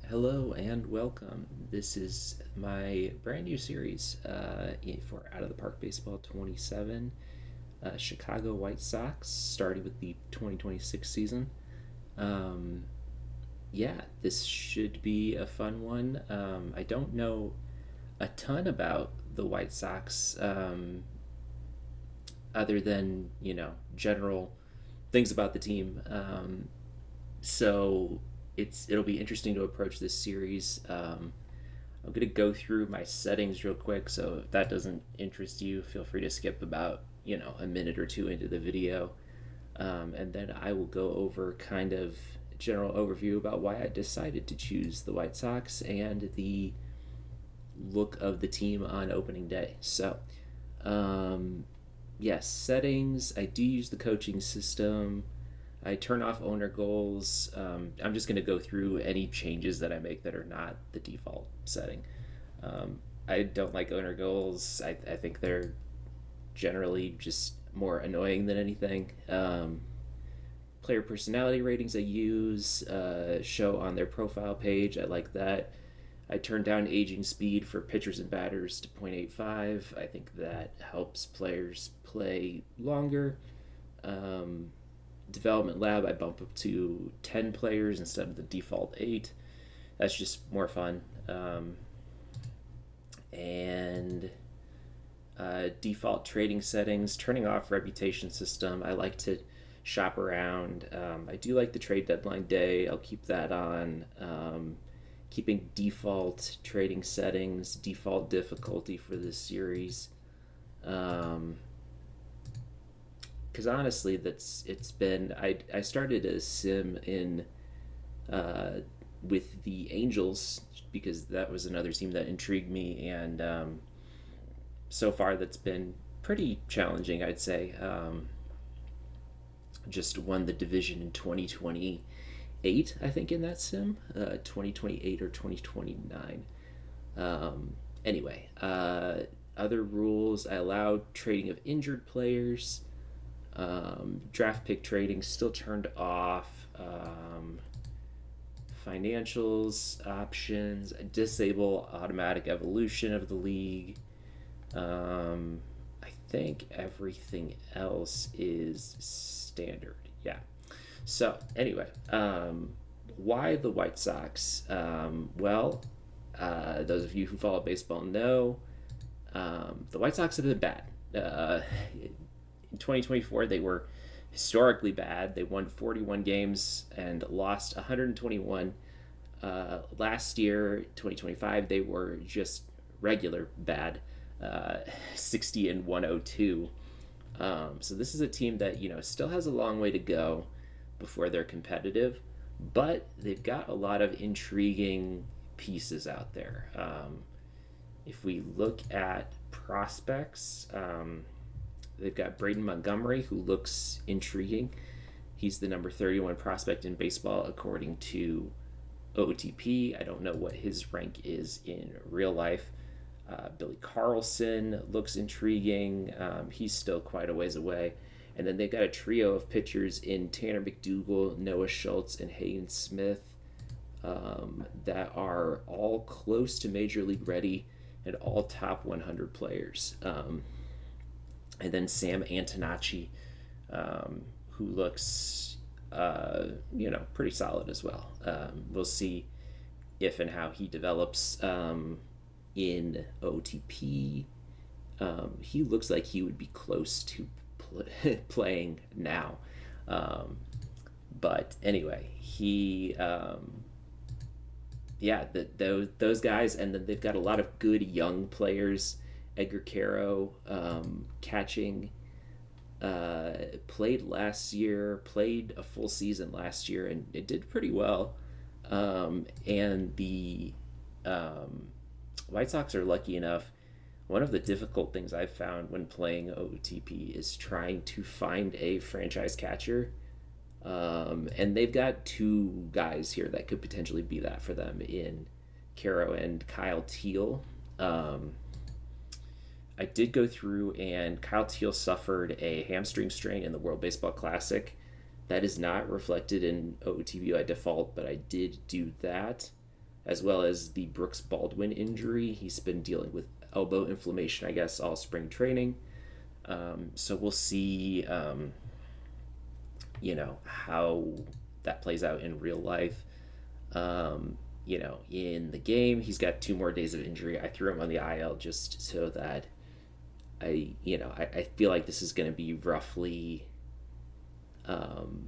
Hello and welcome. This is my brand new series for Out of the Park Baseball 27, Chicago White Sox, starting with the 2026 season. Um, yeah, this should be a fun one. I don't know a ton about the White Sox other than, general things about the team. So it'll be interesting to approach this series. I'm gonna go through my settings real quick, so if that doesn't interest you, feel free to skip about a minute or two into the video, and then I will go over kind of general overview about why I decided to choose the White Sox and the look of the team on opening day. So, um, yes, settings. I do use the coaching system. I turn off owner goals. I'm just going to go through any changes that I make that are not the default setting. I don't like owner goals. I think they're generally just more annoying than anything. Player personality ratings I use show on their profile page. I like that. I turned down aging speed for pitchers and batters to 0.85. I think that helps players play longer. Um, Development lab, I bump up to 10 players instead of the default 8. That's just more fun. And Default trading settings, turning off reputation system. I like to shop around. I do like the trade deadline day. I'll keep that on. Keeping default trading settings, default difficulty for this series. Because honestly, it's been I started a sim in with the Angels because that was another team that intrigued me, and so far that's been pretty challenging, I'd say. Just won the division in 2028, I think, in that sim, 2028 or 2029. Anyway, other rules: I allowed trading of injured players. Draft pick trading still turned off. Financials options, disable automatic evolution of the league. I think everything else is standard. Yeah. So anyway, why the White Sox? Those of you who follow baseball know the White Sox have been bad. In 2024, they were historically bad. They won 41 games and lost 121. Last year, 2025, they were just regular bad, 60 and 102. So this is a team that still has a long way to go before they're competitive, but they've got a lot of intriguing pieces out there. If we look at prospects, they've got Braden Montgomery, who looks intriguing. He's the number 31 prospect in baseball according to OOTP. I don't know what his rank is in real life. Billy Carlson looks intriguing. He's still quite a ways away. And then they've got a trio of pitchers in Tanner McDougal, Noah Schultz, and Hayden Smith that are all close to Major League ready and all top 100 players. And then Sam Antonacci, who looks, pretty solid as well. We'll see if and how he develops in OTP. He looks like he would be close to playing now. But anyway, those guys, and then they've got a lot of good young players. Edgar Caro, catching, played last year, played a full season last year, and it did pretty well. And the White Sox are lucky enough. One of the difficult things I've found when playing OOTP is trying to find a franchise catcher. And they've got two guys here that could potentially be that for them in Caro and Kyle Teal. I did go through, and Kyle Teal suffered a hamstring strain in the World Baseball Classic. That is not reflected in OOTP by default, but I did do that. as well as the Brooks Baldwin injury. He's been dealing with elbow inflammation, I guess, all spring training. So we'll see, how that plays out in real life. In the game, he's got 2 more days of injury. I threw him on the IL just so that I feel like this is going to be um,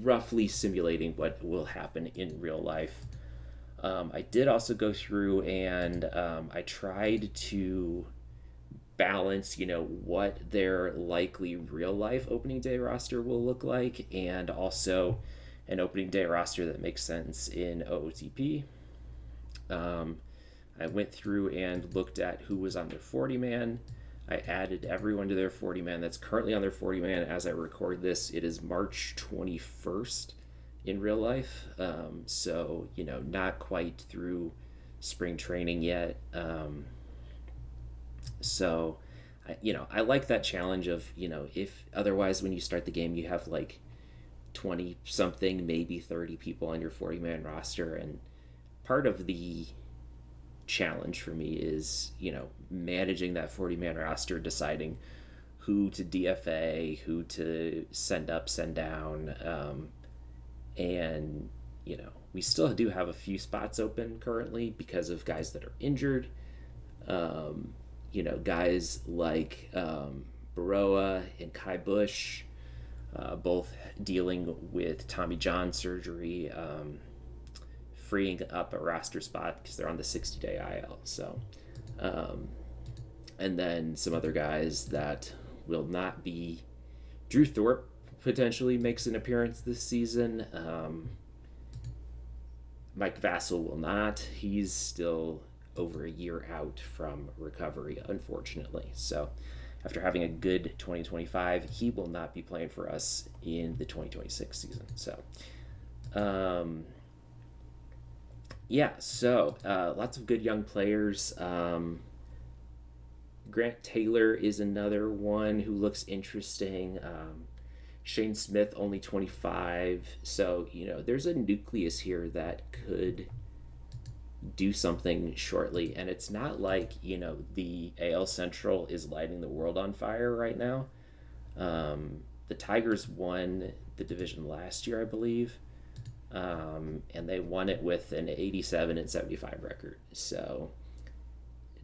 roughly simulating what will happen in real life. I did also go through and I tried to balance, what their likely real life opening day roster will look like, and also an opening day roster that makes sense in OOTP. Um, I went through and looked at who was on their 40 man. I added everyone to their 40 man that's currently on their 40 man as I record this. It is March 21st in real life. So, not quite through spring training yet. So, I like that challenge of, if otherwise when you start the game, you have like 20 something, maybe 30 people on your 40 man roster. And part of the challenge for me is, managing that 40 man roster, deciding who to DFA, who to send up, send down. And, we still do have a few spots open currently because of guys that are injured. Guys like Baroa and Kai Bush, both dealing with Tommy John surgery, freeing up a roster spot because they're on the 60-day IL. So, and then some other guys that will not be. Drew Thorpe potentially makes an appearance this season. Mike Vassell will not. He's still over a year out from recovery, unfortunately. So, after having a good 2025, he will not be playing for us in the 2026 season. So, lots of good young players. Grant Taylor is another one who looks interesting. Shane Smith, only 25. So, there's a nucleus here that could do something shortly. And it's not like, the AL Central is lighting the world on fire right now. The Tigers won the division last year, I believe. And they won it with an 87-75 record. So,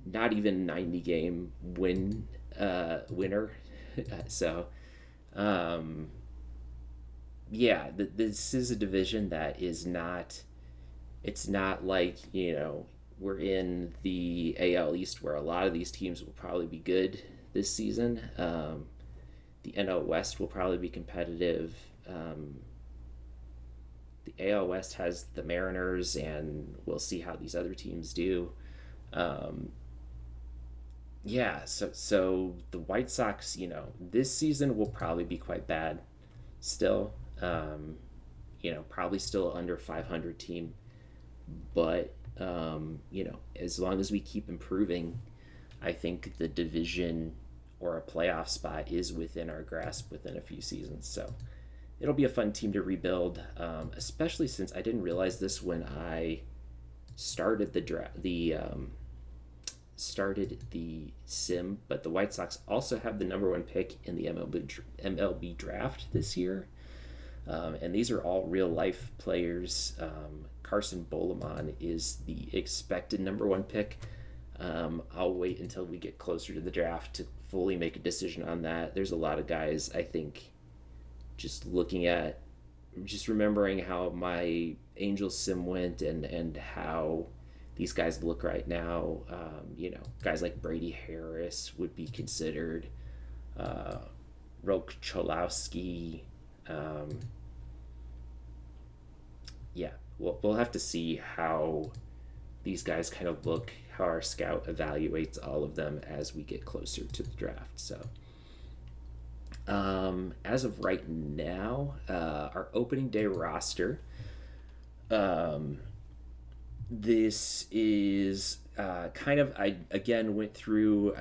not even 90 game winner. So, this is a division that is not. It's not like, we're in the AL East where a lot of these teams will probably be good this season. The NL West will probably be competitive. The AL West has the Mariners, and we'll see how these other teams do. So the White Sox, this season will probably be quite bad still. Probably still under 500 team. But, as long as we keep improving, I think the division or a playoff spot is within our grasp within a few seasons. So it'll be a fun team to rebuild, especially since I didn't realize this when I started started the sim, but the White Sox also have the number 1 pick in the MLB draft this year. And these are all real life players. Carson Boleman is the expected number 1 pick. I'll wait until we get closer to the draft to fully make a decision on that. There's a lot of guys, I think, just remembering how my Angels sim went and how these guys look right now. Guys like Brady Harris would be considered. Roke Cholowski. We'll have to see how these guys kind of look, how our scout evaluates all of them as we get closer to the draft. So, as of right now, our opening day roster, this is I went through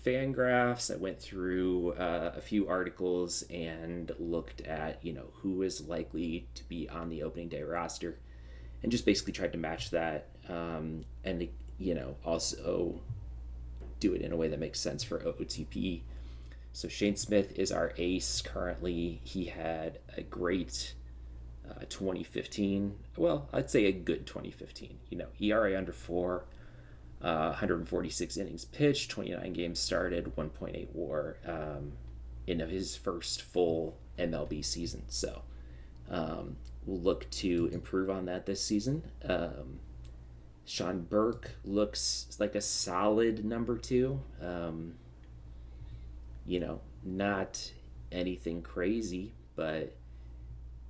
Fangraphs. I went through a few articles and looked at who is likely to be on the opening day roster. and just basically tried to match that, and also do it in a way that makes sense for OOTP. So Shane Smith is our ace currently. He had a great 2015. Well, I'd say a good 2015. ERA under 4, 146 innings pitched, 29 games started, 1.8 WAR in his first full MLB season. So we'll look to improve on that this season. Sean Burke looks like a solid number 2. Not anything crazy, but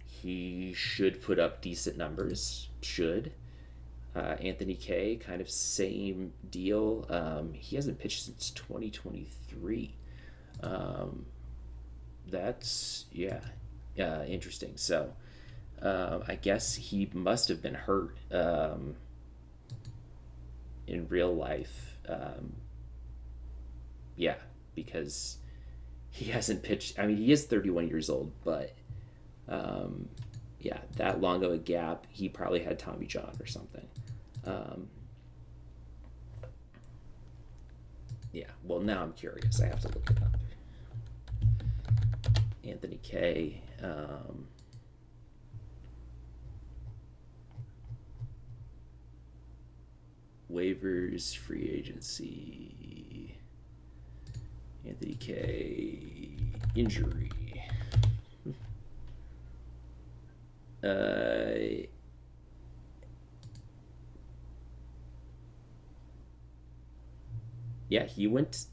he should put up decent numbers. Should. Anthony Kay, kind of same deal. He hasn't pitched since 2023. That's, interesting. So I guess he must have been hurt in real life. Because he hasn't pitched. I mean, he is 31 years old, but that long of a gap, he probably had Tommy John or something. Well, now I'm curious. I have to look it up. Anthony Kay. Waivers, free agency. Anthony Kay, injury.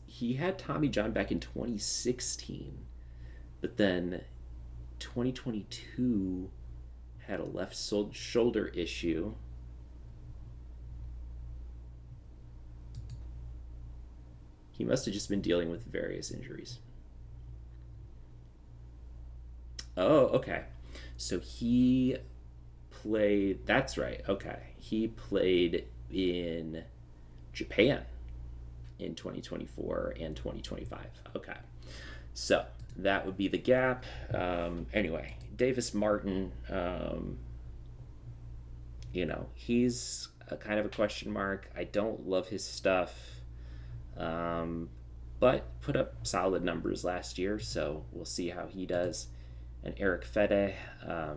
He had Tommy John back in 2016, but then 2022 had a left shoulder issue. He must have just been dealing with various injuries. Oh, okay. So he played. That's right. Okay. He played in Japan in 2024 and 2025. Okay. So that would be the gap. Anyway, Davis Martin, he's a kind of a question mark. I don't love his stuff. But put up solid numbers last year, so we'll see how he does. And Eric Fede, I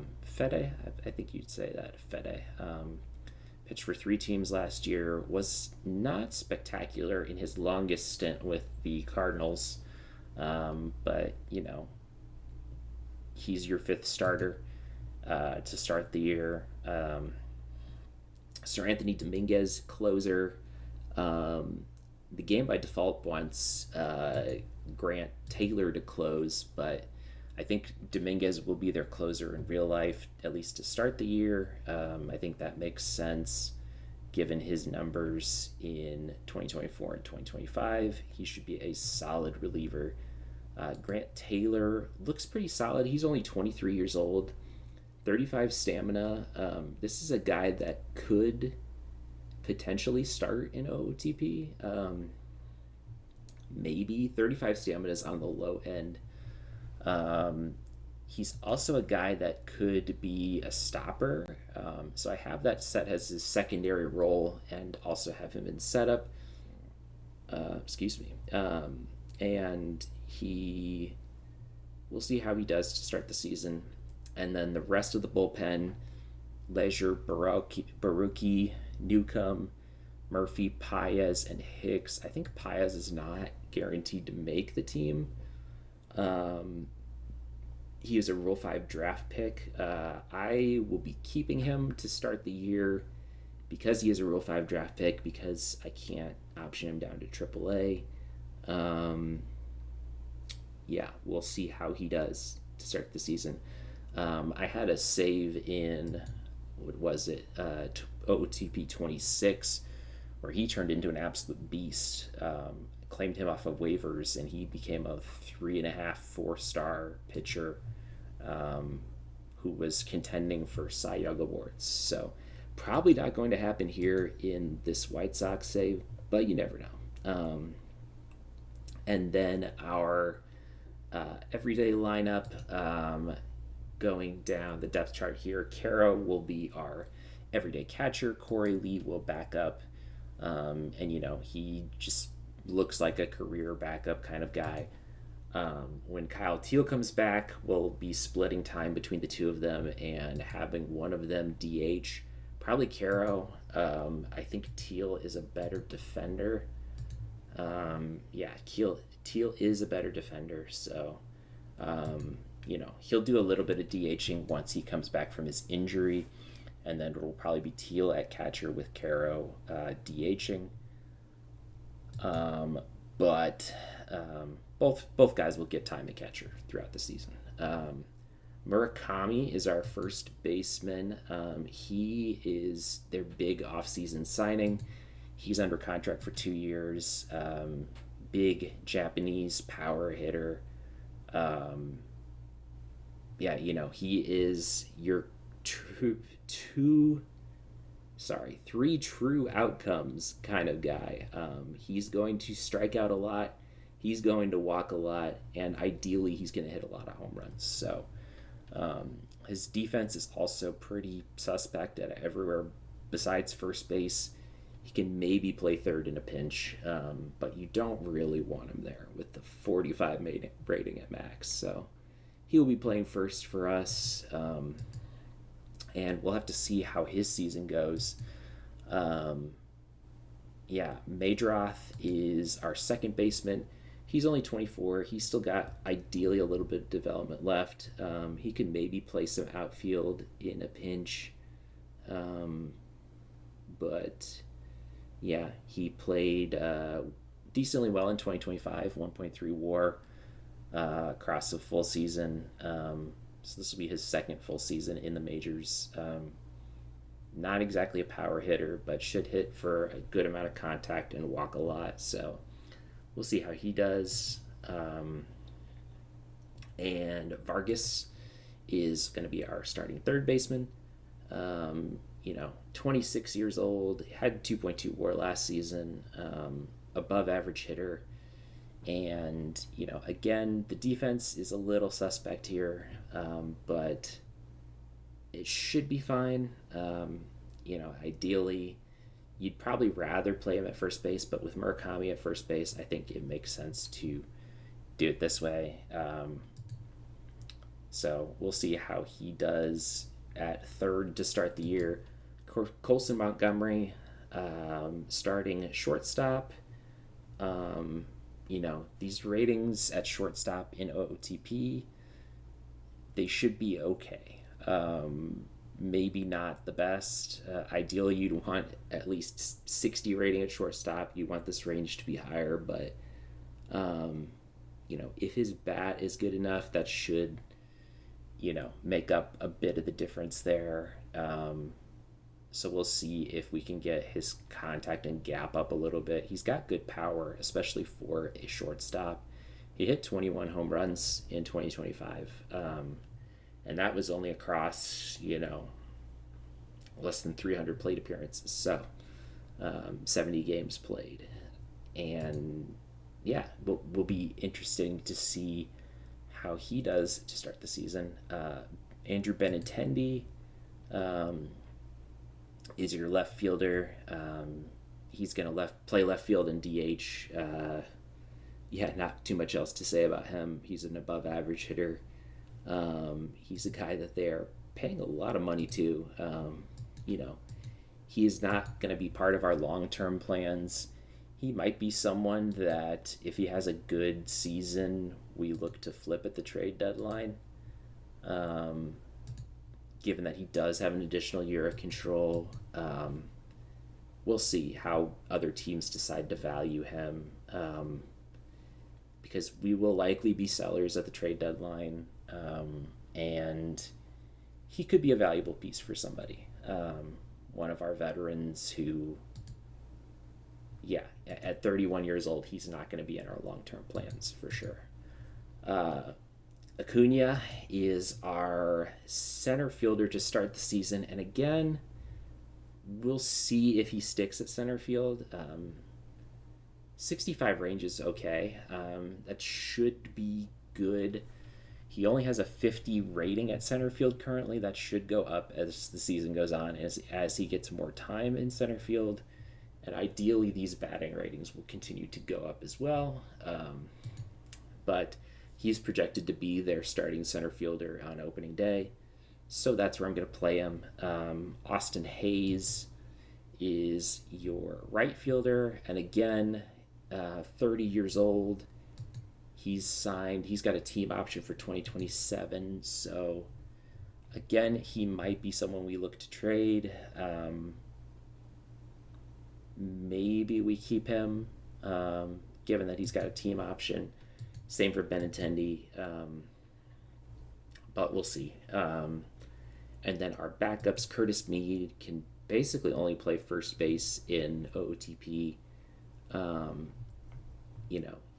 think you'd say that, Fede, pitched for 3 teams last year, was not spectacular in his longest stint with the Cardinals, but, he's your 5th starter to start the year. Sir Anthony Dominguez, closer. The game by default wants Grant Taylor to close, but I think Dominguez will be their closer in real life, at least to start the year. I think that makes sense given his numbers in 2024 and 2025. He should be a solid reliever. Grant Taylor looks pretty solid. He's only 23 years old, 35 stamina. This is a guy that could potentially start in OOTP. Maybe 35 stamina is on the low end. He's also a guy that could be a stopper. So I have that set as his secondary role and also have him in setup. And we'll see how he does to start the season. And then the rest of the bullpen, Leisure, Baruki, Newcomb, Murphy, Paez, and Hicks. I think Paez is not guaranteed to make the team. He is a Rule 5 draft pick. I will be keeping him to start the year because he is a Rule 5 draft pick, because I can't option him down to AAA. We'll see how he does to start the season. I had a save in, what was it, OOTP 26, where he turned into an absolute beast. Claimed him off of waivers, and he became a 3.5, 4-star pitcher who was contending for Cy Young awards. So probably not going to happen here in this White Sox save, but you never know. And then our everyday lineup, going down the depth chart here, Caro will be our everyday catcher. Corey Lee will back up. And, he just looks like a career backup kind of guy. When Kyle Teal comes back, we'll be splitting time between the two of them and having one of them DH. Probably Caro. I think Teal is a better defender. Yeah, Teal is a better defender, so he'll do a little bit of DHing once he comes back from his injury, and then it'll probably be Teal at catcher with Caro DHing. But both guys will get time at catcher throughout the season. Murakami is our first baseman. He is their big offseason signing. He's under contract for 2 years. Big Japanese power hitter. He is your three true outcomes kind of guy. He's going to strike out a lot. He's going to walk a lot, and ideally he's going to hit a lot of home runs. So his defense is also pretty suspect at everywhere besides first base. He can maybe play third in a pinch, but you don't really want him there with the 45 rating at max. So he'll be playing first for us, and we'll have to see how his season goes. Madroth is our second baseman. He's only 24. He's still got ideally a little bit of development left. He can maybe play some outfield in a pinch. But yeah, he played decently well in 2025, 1.3 WAR across a full season. So this will be his second full season in the majors. Not exactly a power hitter, but should hit for a good amount of contact and walk a lot. So we'll see how he does. And Vargas is going to be our starting third baseman. 26 years old, had 2.2 WAR last season, above average hitter. And, again, the defense is a little suspect here, but it should be fine. Ideally, you'd probably rather play him at first base, but with Murakami at first base, I think it makes sense to do it this way. So we'll see how he does at third to start the year. Colson Montgomery starting shortstop. These ratings at shortstop in OOTP, they should be okay. Maybe not the best. Ideally, you'd want at least 60 rating at shortstop. You want this range to be higher, but if his bat is good enough, that should make up a bit of the difference there. So we'll see if we can get his contact and gap up a little bit. He's got good power, especially for a shortstop. He hit 21 home runs in 2025. And that was only across, less than 300 plate appearances. So 70 games played. And yeah, will be interesting to see how he does to start the season. Andrew Benintendi is your left fielder. He's going to play left field and DH. Not too much else to say about him. He's an above average hitter. He's a guy that they're paying a lot of money to. He is not going to be part of our long-term plans. He might be someone that if he has a good season, we look to flip at the trade deadline. Given that he does have an additional year of control, we'll see how other teams decide to value him. Because we will likely be sellers at the trade deadline, and he could be a valuable piece for somebody. One of our veterans who, at 31 years old, he's not going to be in our long-term plans for sure. Acuna is our center fielder to start the season, and again, we'll see if he sticks at center field. 65 range is okay. That should be good. He only has a 50 rating at center field currently. That should go up as the season goes on, as he gets more time in center field. And ideally, these batting ratings will continue to go up as well. But he's projected to be their starting center fielder on opening day. So that's where I'm going to play him. Austin Hayes is your right fielder. And again, 30 years old. He's got a team option for 2027. So again, he might be someone we look to trade. Maybe we keep him, given that he's got a team option. Same for Benintendi, but we'll see. And then our backups, Curtis Mead can basically only play first base in OOTP.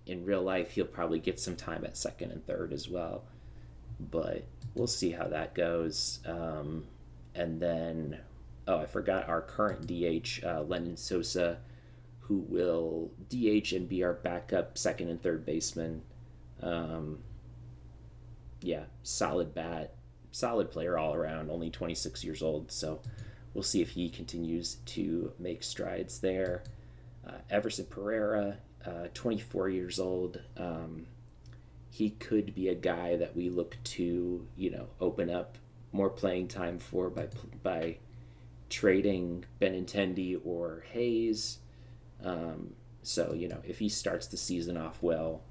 In real life, he'll probably get some time at second and third as well, but we'll see how that goes. And then, I forgot our current DH, Lennon Sosa, who will DH and be our backup second and third baseman. Solid bat, solid player all around, only 26 years old, so we'll see if he continues to make strides there. Everson Pereira, 24 years old. He could be a guy that we look to, open up more playing time for by trading Benintendi or Hayes. If he starts the season off well,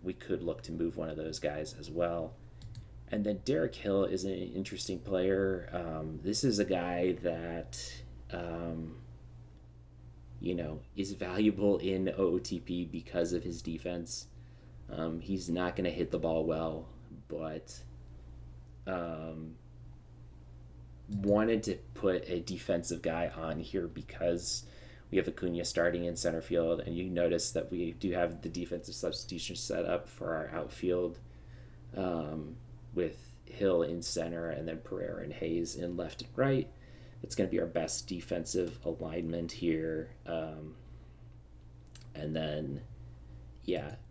we could look to move one of those guys as well. And then Derek Hill is an interesting player. This is a guy that, is valuable in OOTP because of his defense. He's not going to hit the ball well, but wanted to put a defensive guy on here because we have Acuna starting in center field, and you notice that we do have the defensive substitution set up for our outfield, with Hill in center and then Pereira and Hayes in left and right. It's going to be our best defensive alignment here. And then,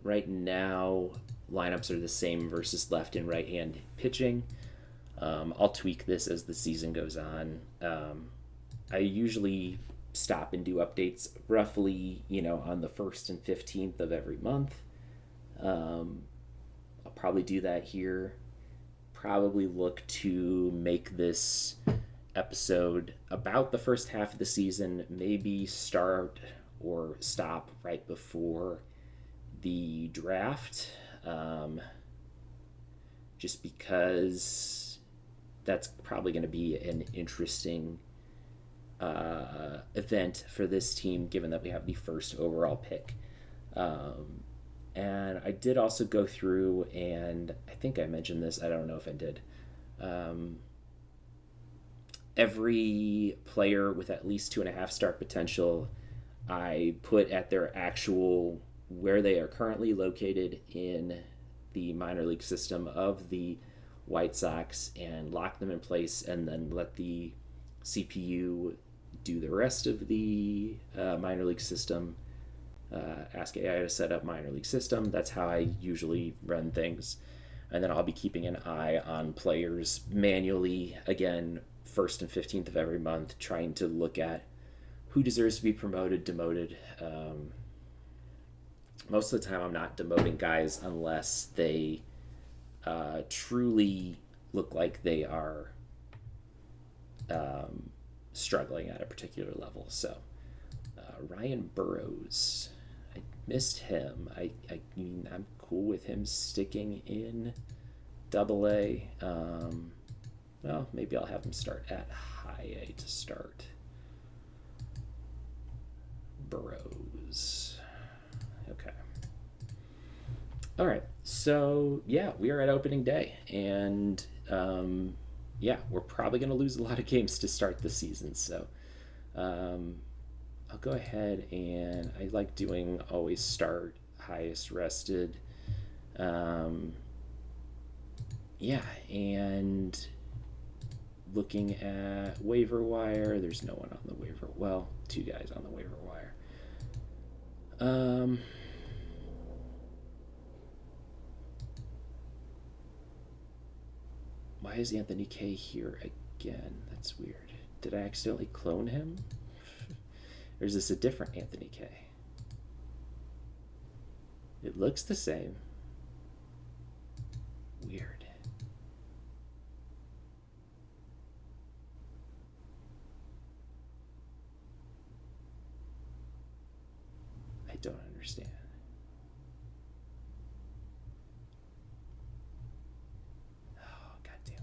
right now lineups are the same versus left and right hand pitching. I'll tweak this as the season goes on. I usually stop and do updates roughly, on the 1st and 15th of every month. I'll probably do that here. Probably look to make this episode about the first half of the season, maybe start or stop right before the draft, just because that's probably going to be an interesting event for this team, given that we have the first overall pick. And I did also go through, and I think I mentioned this, I don't know if I did, every player with at least 2.5 star potential, I put at their actual, where they are currently located in the minor league system of the White Sox, and lock them in place, and then let the CPU do the rest of the minor league system. Ask AI to set up minor league system. That's how I usually run things. And then I'll be keeping an eye on players manually, again, 1st and 15th of every month, trying to look at who deserves to be promoted, demoted. Most of the time I'm not demoting guys unless they truly look like they are struggling at a particular level. So Ryan Burrows, I missed him. I'm cool with him sticking in Double-A. Well, maybe I'll have him start at High A to start. Burrows. Okay. All right. So, we are at opening day. And, we're probably going to lose a lot of games to start the season. So, I'll go ahead, and I like doing always start highest rested. And looking at waiver wire, there's no one on the waiver. Well, 2 guys on the waiver wire. Why is Anthony K here again? That's weird. Did I accidentally clone him? Or is this a different Anthony K? It looks the same. Weird. I don't understand. Oh, god damn it.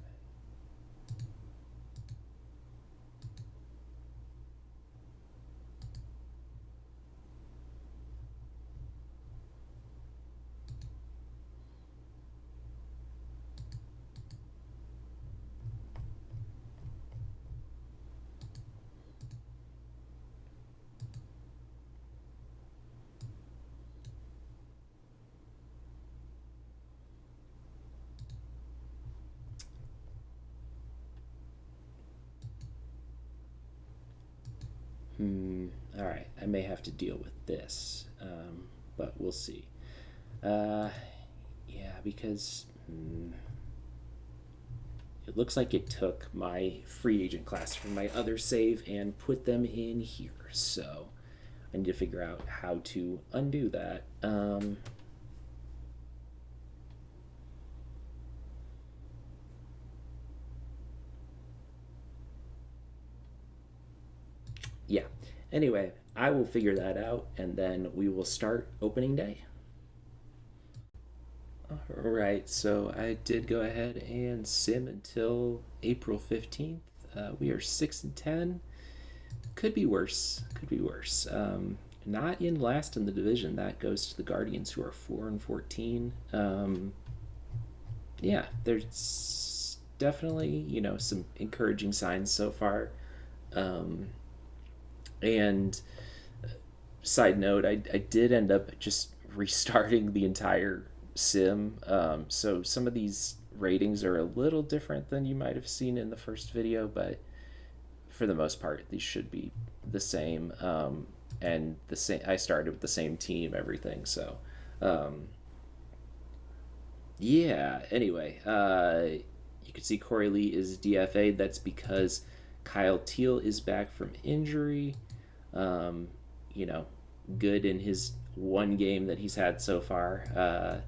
All right, I may have to deal with this, but we'll see. Yeah, because it looks like it took my free agent class from my other save and put them in here. So I need to figure out how to undo that. Yeah. Anyway, I will figure that out and then we will start opening day. All right, so I did go ahead and sim until April 15th. We are 6-10. Could be worse. Could be worse. Not in last in the division. That goes to the Guardians, who are 4-14. Yeah, there's definitely some encouraging signs so far. And side note, I did end up just restarting the entire sim. So some of these ratings are a little different than you might have seen in the first video, but for the most part, these should be the same. And the same. I started with the same team, everything. So, yeah. Anyway, you can see Corey Lee is DFA'd. That's because Kyle Teal is back from injury. You know, good in his one game that he's had so far.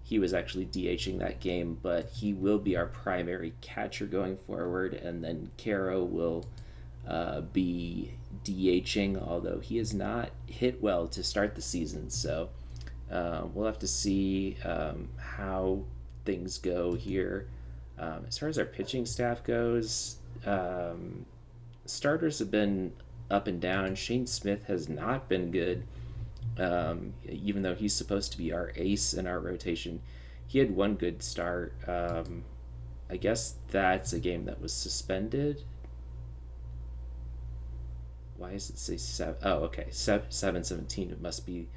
He was actually DHing that game, but he will be our primary catcher going forward, and then Caro will be DHing, although he has not hit well to start the season. So we'll have to see how things go here. As far as our pitching staff goes, starters have been up and down. Shane Smith has not been good, even though he's supposed to be our ace in our rotation. He had one good start. I guess that's a game that was suspended. Why does it say 7? Oh, okay. 7/17. It must be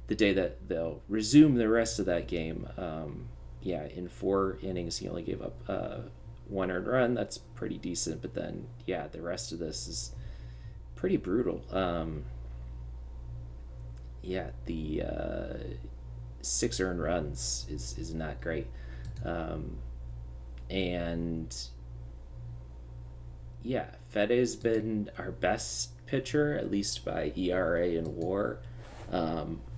the day that they'll resume the rest of that game. Yeah, in 4 innings, he only gave up 1 earned run. That's pretty decent. But then, yeah, the rest of this is pretty brutal. Yeah, the 6 earned runs is not great. And yeah, Fede's been our best pitcher, at least by ERA and WAR.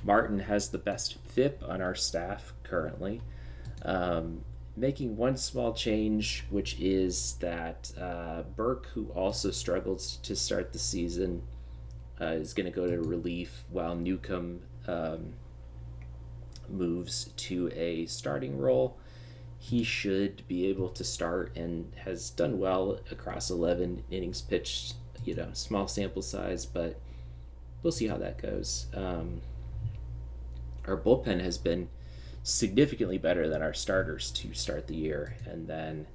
Martin has the best FIP on our staff currently. Making one small change, which is that Burke, who also struggled to start the season, is going to go to relief while Newcomb moves to a starting role. He should be able to start and has done well across 11 innings pitched, small sample size, but we'll see how that goes. Our bullpen has been significantly better than our starters to start the year. And then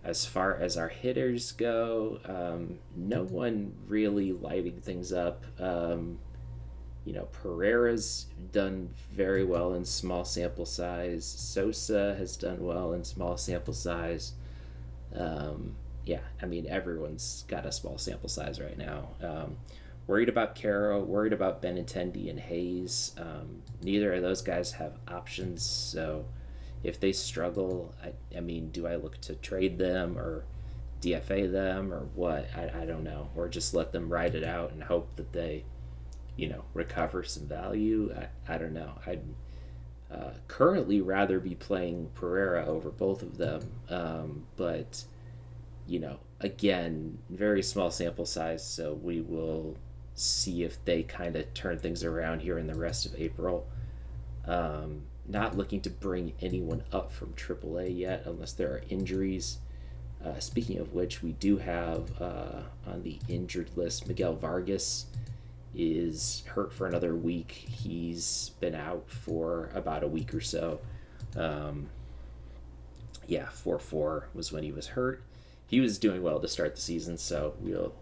as far as our hitters go, no one really lighting things up. Pereira's done very well in small sample size. Sosa has done well in small sample size. Yeah, I mean, everyone's got a small sample size right now. Worried about Caro, worried about Benintendi and Hayes. Neither of those guys have options, so if they struggle, I mean, do I look to trade them or DFA them or what? I don't know. Or just let them ride it out and hope that they, recover some value. I don't know. I'd currently rather be playing Pereira over both of them. But, again, very small sample size, so we will see if they kind of turn things around here in the rest of April. Not looking to bring anyone up from AAA yet unless there are injuries. Speaking of which, we do have on the injured list Miguel Vargas is hurt for another week. He's been out for about a week or so. 4-4 was when he was hurt. He was doing well to start the season, so we'll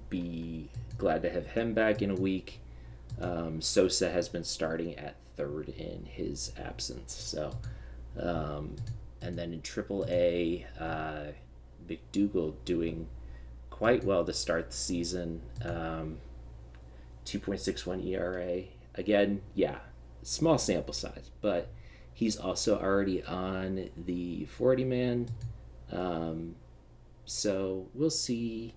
be glad to have him back in a week. Sosa has been starting at third in his absence. So, and then in AAA, McDougal doing quite well to start the season. 2.61 ERA. Again, small sample size, but he's also already on the 40 man. So we'll see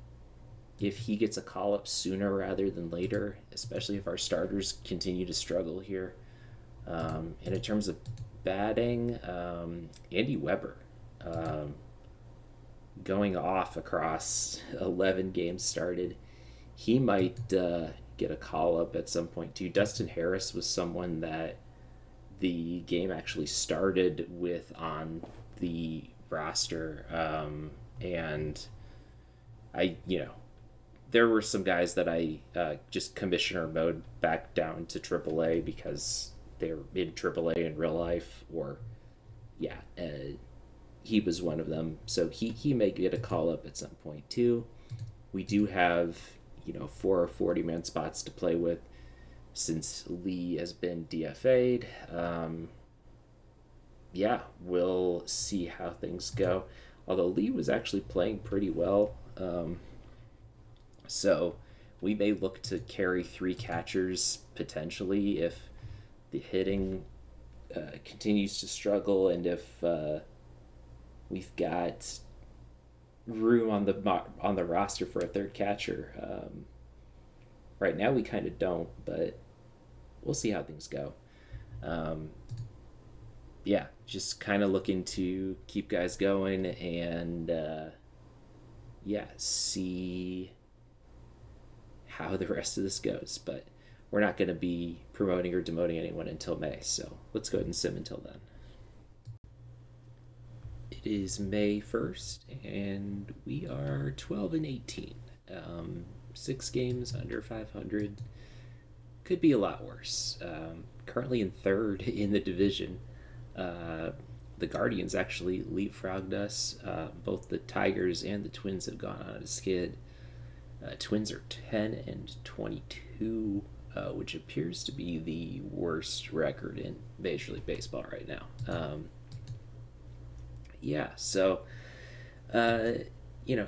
if he gets a call up sooner rather than later, especially if our starters continue to struggle here. And in terms of batting, Andy Weber going off across 11 games started. He might get a call up at some point too. Dustin Harris was someone that the game actually started with on the roster. And there were some guys that I just commissioner mode back down to AAA because they're in AAA in real life, or he was one of them. So he may get a call up at some point too. We do have 4 40-man spots to play with since Lee has been DFA'd. We'll see how things go. Although Lee was actually playing pretty well. So we may look to carry 3 catchers potentially if the hitting continues to struggle, and if we've got room on the roster for a third catcher. Right now we kind of don't, but we'll see how things go. Just kind of looking to keep guys going and see how the rest of this goes. But we're not going to be promoting or demoting anyone until May, so let's go ahead and sim until then. It is May 1st, and we are 12-18. 6 games under 500. Could be a lot worse. Currently in third in the division. The Guardians actually leapfrogged us. Both the Tigers and the Twins have gone on a skid. Twins are 10-22, which appears to be the worst record in Major League Baseball right now.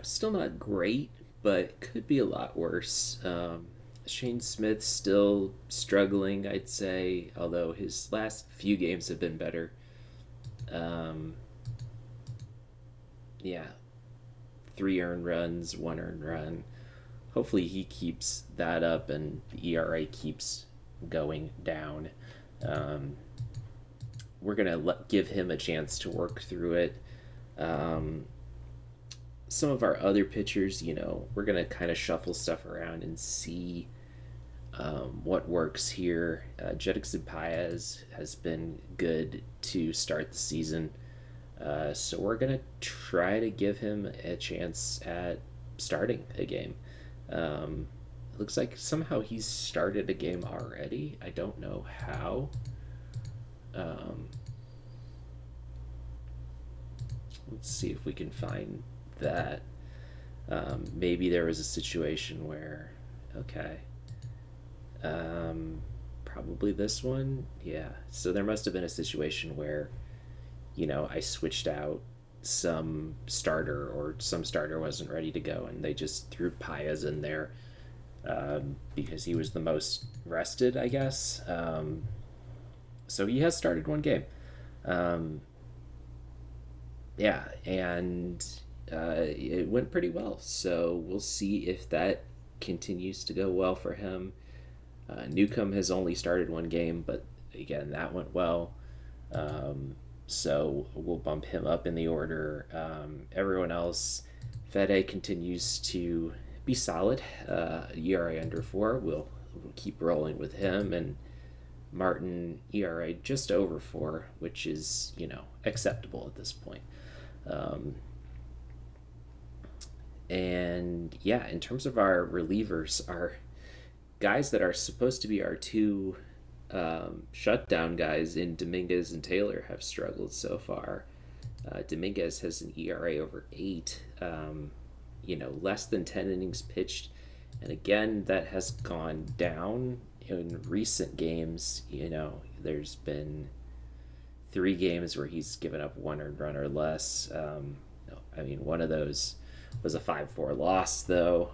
Still not great, but could be a lot worse. Shane Smith's still struggling, I'd say, although his last few games have been better. 3 earned runs, 1 earned run. Hopefully he keeps that up and the ERA keeps going down. We're going to give him a chance to work through it. Some of our other pitchers, we're going to kind of shuffle stuff around and see what works here. Jedrickson Paez has been good to start the season. So we're going to try to give him a chance at starting a game. Looks like somehow he's started a game already. I don't know how. Let's see if we can find that. Maybe there was a situation where, probably this one. Yeah. So there must have been a situation where, I switched out some starter or some starter wasn't ready to go and they just threw Paez in there because he was the most rested, I guess. So he has started one game. yeah, and it went pretty well. So we'll see if that continues to go well for him. Newcomb has only started one game, but again, that went well. So we'll bump him up in the order. Everyone else, Fede continues to be solid. ERA under 4. We'll keep rolling with him, and Martin ERA just over 4, which is acceptable at this point. Um, and yeah, in terms of our relievers, our guys that are supposed to be our two shutdown guys in Dominguez and Taylor have struggled so far. Dominguez has an ERA over 8, less than 10 innings pitched. And again, that has gone down in recent games. There's been 3 games where he's given up 1 earned run or less. One of those was a 5-4 loss, though.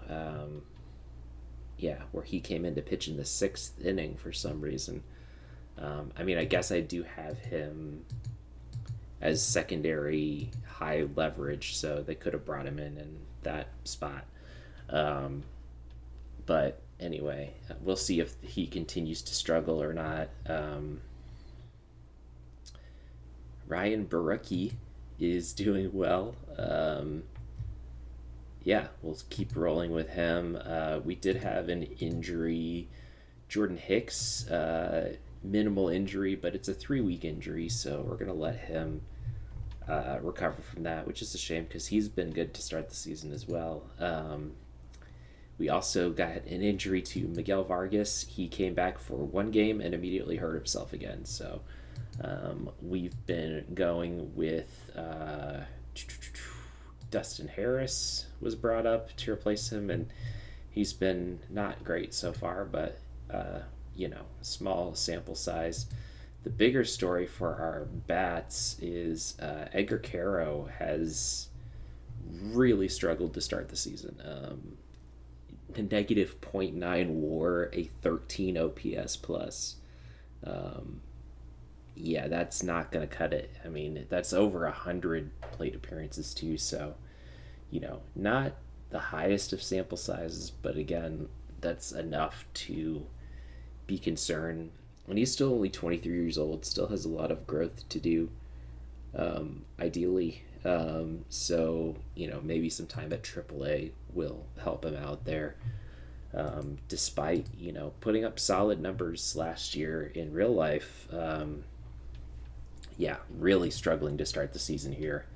Yeah, where he came in to pitch in the 6th inning for some reason. I guess I do have him as secondary high leverage, so they could have brought him in that spot. Um, but anyway, we'll see if he continues to struggle or not. Ryan Barucki is doing well. Yeah, we'll keep rolling with him. We did have an injury. Jordan Hicks, minimal injury, but it's a 3-week injury, so we're going to let him recover from that, which is a shame because he's been good to start the season as well. We also got an injury to Miguel Vargas. He came back for 1 game and immediately hurt himself again. So we've been going with Dustin Harris was brought up to replace him, and he's been not great so far, but small sample size. The bigger story for our bats is Edgar Caro has really struggled to start the season. A negative .9 WAR, a 13 OPS plus. Yeah, that's not going to cut it. That's over 100 plate appearances too, so not the highest of sample sizes, but again, that's enough to be concerned. And he's still only 23 years old, still has a lot of growth to do, ideally. So, maybe some time at AAA will help him out there. Despite, putting up solid numbers last year in real life, yeah, really struggling to start the season here.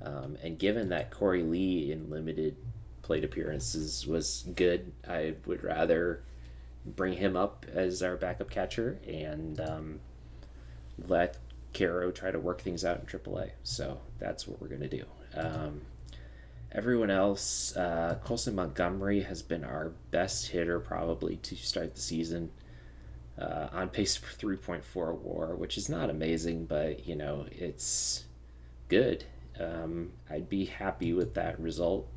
And given that Corey Lee in limited plate appearances was good, I would rather bring him up as our backup catcher and let Caro try to work things out in AAA. So that's what we're going to do. Everyone else, Colson Montgomery has been our best hitter probably to start the season. On pace for 3.4 WAR, which is not amazing, but it's good. I'd be happy with that result.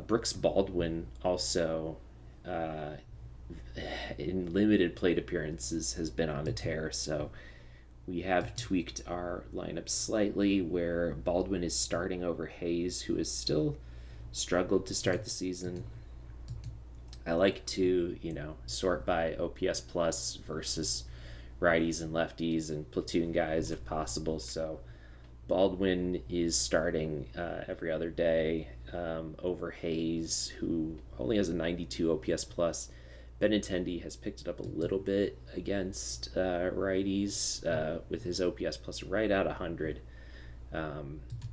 Brooks Baldwin also, in limited plate appearances, has been on a tear, so we have tweaked our lineup slightly where Baldwin is starting over Hayes, who has still struggled to start the season. I like to, sort by OPS plus versus righties and lefties and platoon guys if possible. So Baldwin is starting every other day over Hayes, who only has a 92 OPS plus. Benintendi has picked it up a little bit against righties with his OPS plus right at 100.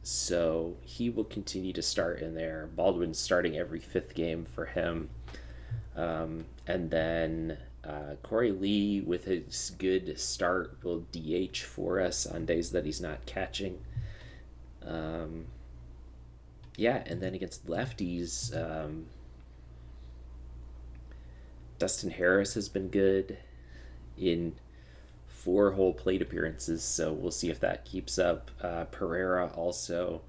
So he will continue to start in there. Baldwin's starting every 5th game for him. And then Corey Lee, with his good start, will DH for us on days that he's not catching. Yeah, and then against lefties, Dustin Harris has been good in 4 whole plate appearances, so we'll see if that keeps up. Pereira also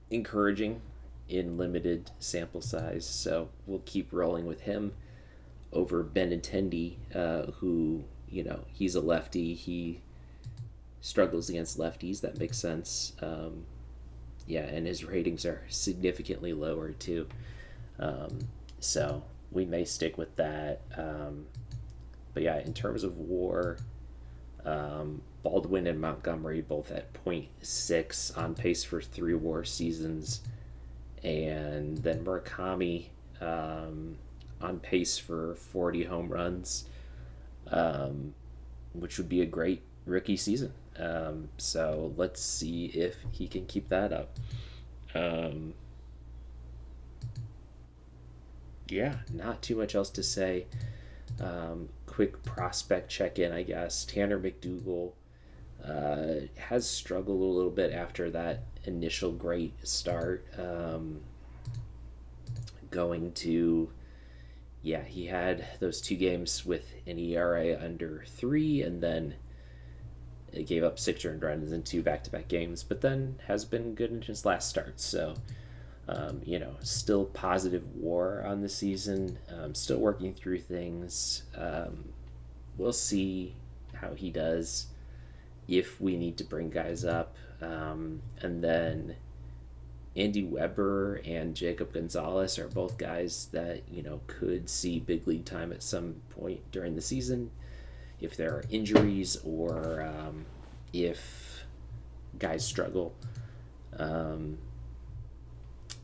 encouraging in limited sample size, so we'll keep rolling with him over Benintendi, who, he's a lefty. He struggles against lefties. That makes sense. Yeah, and his ratings are significantly lower too. So we may stick with that. But yeah, in terms of WAR, Baldwin and Montgomery both at .6, on pace for 3 WAR seasons, and then Murakami on pace for 40 home runs, which would be a great rookie season. So let's see if he can keep that up. Um, yeah, not too much else to say. Quick prospect check in, I guess. Tanner McDougal has struggled a little bit after that initial great start. Going to, yeah, he had those 2 games with an ERA under 3, and then it gave up 6 earned runs in 2 back-to-back games, but then has been good in his last start. So, still positive WAR on the season, still working through things. We'll see how he does if we need to bring guys up. And then Andy Weber and Jacob Gonzalez are both guys that, could see big league time at some point during the season if there are injuries or if guys struggle. And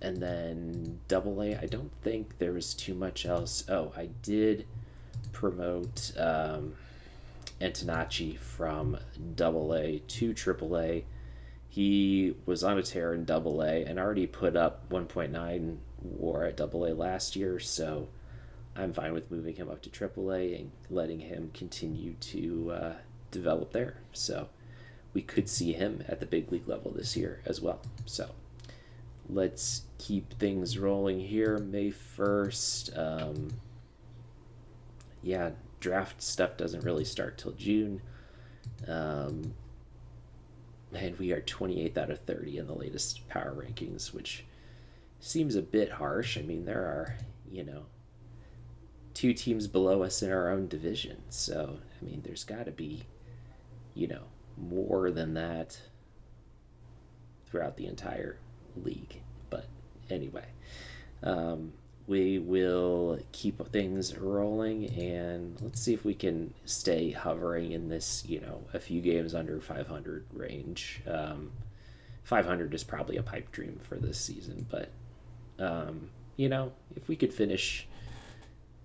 then AA, I don't think there was too much else. Oh, I did promote Antonacci from AA to AAA. He was on a tear in AA and already put up 1.9 WAR at AA last year, so I'm fine with moving him up to AAA and letting him continue to develop there. So we could see him at the big league level this year as well. So let's keep things rolling here. May 1st. Yeah, draft stuff doesn't really start till June. And we are 28th out of 30 in the latest power rankings, which seems a bit harsh. I mean, there are, 2 teams below us in our own division. So, I mean, there's got to be, more than that throughout the entire league. But anyway, we will keep things rolling, and let's see if we can stay hovering in this, a few games under 500 range. 500 is probably a pipe dream for this season, but if we could finish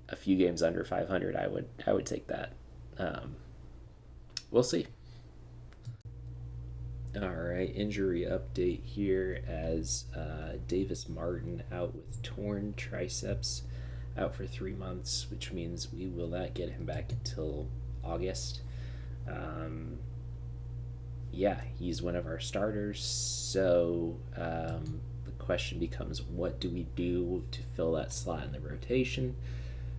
a few games under 500, I would take that. We'll see. All right, injury update here as Davis Martin out with torn triceps, out for 3 months, which means we will not get him back until August. Yeah, he's one of our starters, so the question becomes, what do we do to fill that slot in the rotation?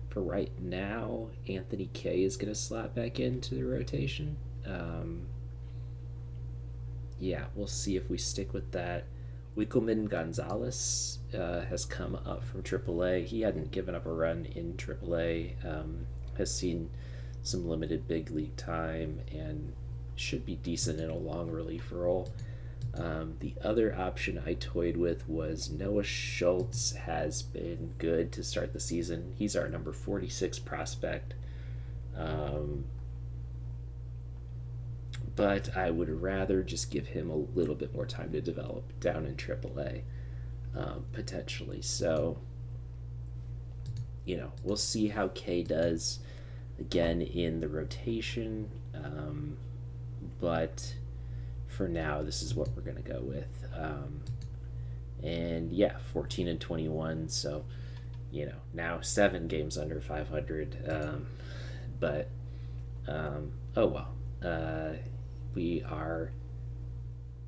For right now, Anthony Kay is going to slot back into the rotation. Yeah, we'll see if we stick with that. Wickelman Gonzalez has come up from AAA. He hadn't given up a run in AAA, has seen some limited big league time, and should be decent in a long relief role. The other option I toyed with was Noah Schultz. Has been good to start the season. He's our number 46 prospect. But I would rather just give him a little bit more time to develop down in AAA, potentially. So, we'll see how K does again in the rotation. But for now, this is what we're going to go with. And yeah, 14 and 21. So, now 7 games under 500. But, oh well. We are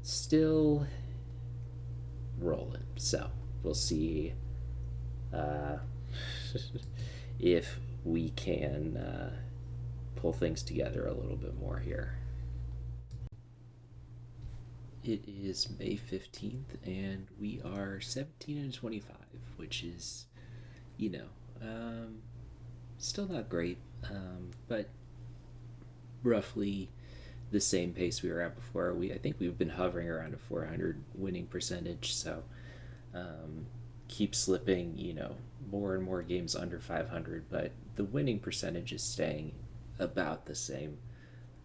still rolling, so we'll see if we can pull things together a little bit more here. It is May 15th, and we are 17 and 25, which is, still not great, but roughly the same pace we were at before. I think we've been hovering around a 400 winning percentage, so um, keep slipping, more and more games under 500, but the winning percentage is staying about the same.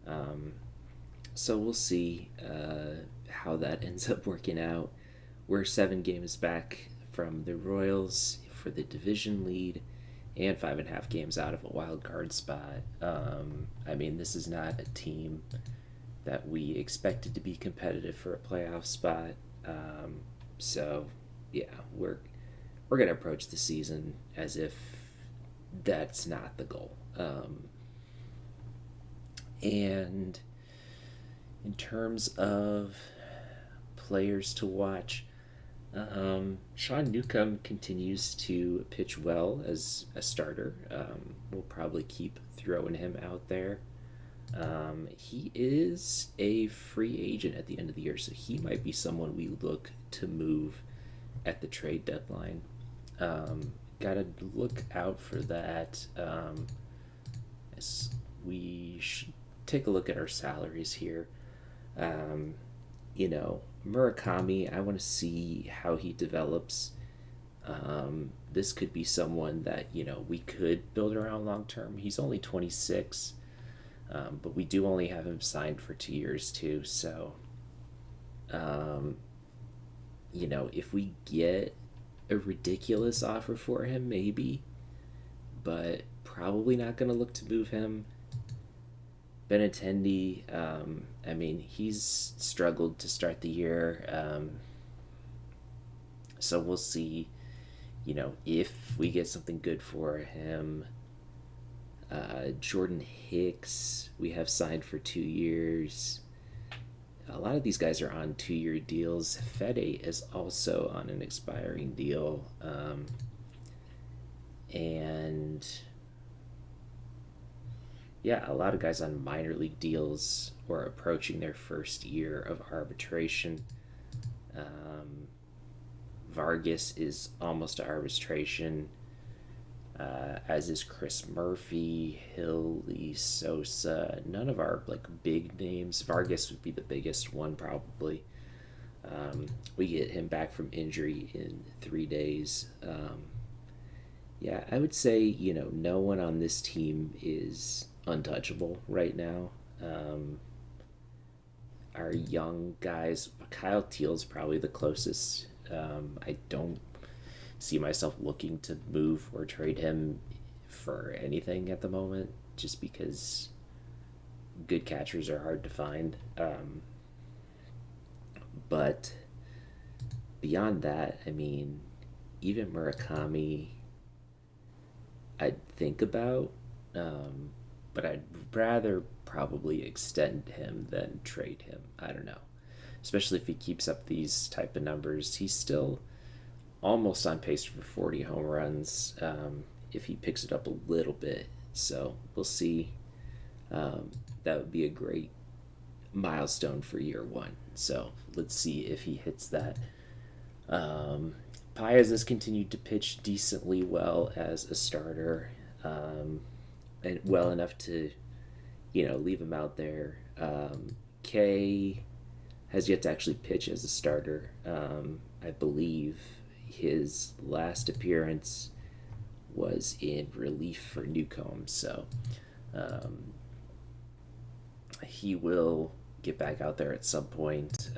Um, so we'll see how that ends up working out. We're 7 games back from the Royals for the division lead and 5.5 games out of a wild card spot. I mean, this is not a team that we expected to be competitive for a playoff spot. So, yeah, we're gonna approach the season as if that's not the goal. And in terms of players to watch, Sean Newcomb continues to pitch well as a starter. We'll probably keep throwing him out there. He is a free agent at the end of the year, so he might be someone we look to move at the trade deadline. Gotta look out for that. As we should take a look at our salaries here. Um, Murakami, I want to see how he develops. This could be someone that, we could build around long term. He's only 26, but we do only have him signed for 2 years, too. So, um, if we get a ridiculous offer for him, maybe, but probably not going to look to move him. Benintendi, I mean, he's struggled to start the year. So we'll see, if we get something good for him. Jordan Hicks, we have signed for 2 years. A lot of these guys are on 2-year deals. Fede is also on an expiring deal. And yeah, a lot of guys on minor league deals or approaching their first year of arbitration. Um, Vargas is almost to arbitration, as is Chris Murphy, Hilly, Sosa. None of our big names. Vargas would be the biggest one probably. We get him back from injury in 3 days. Yeah, I would say no one on this team is untouchable right now. Our young guys, Kyle Teal's probably the closest. I don't see myself looking to move or trade him for anything at the moment, just because good catchers are hard to find. But beyond that, I mean, even Murakami, I'd think about, but I'd rather probably extend him than trade him. I don't know. Especially if he keeps up these type of numbers. He's still almost on pace for 40 home runs, if he picks it up a little bit. So we'll see. That would be a great milestone for year one. So let's see if he hits that. Paez has continued to pitch decently well as a starter, and well enough to, leave him out there. K has yet to actually pitch as a starter. I believe his last appearance was in relief for Newcomb, so he will get back out there at some point.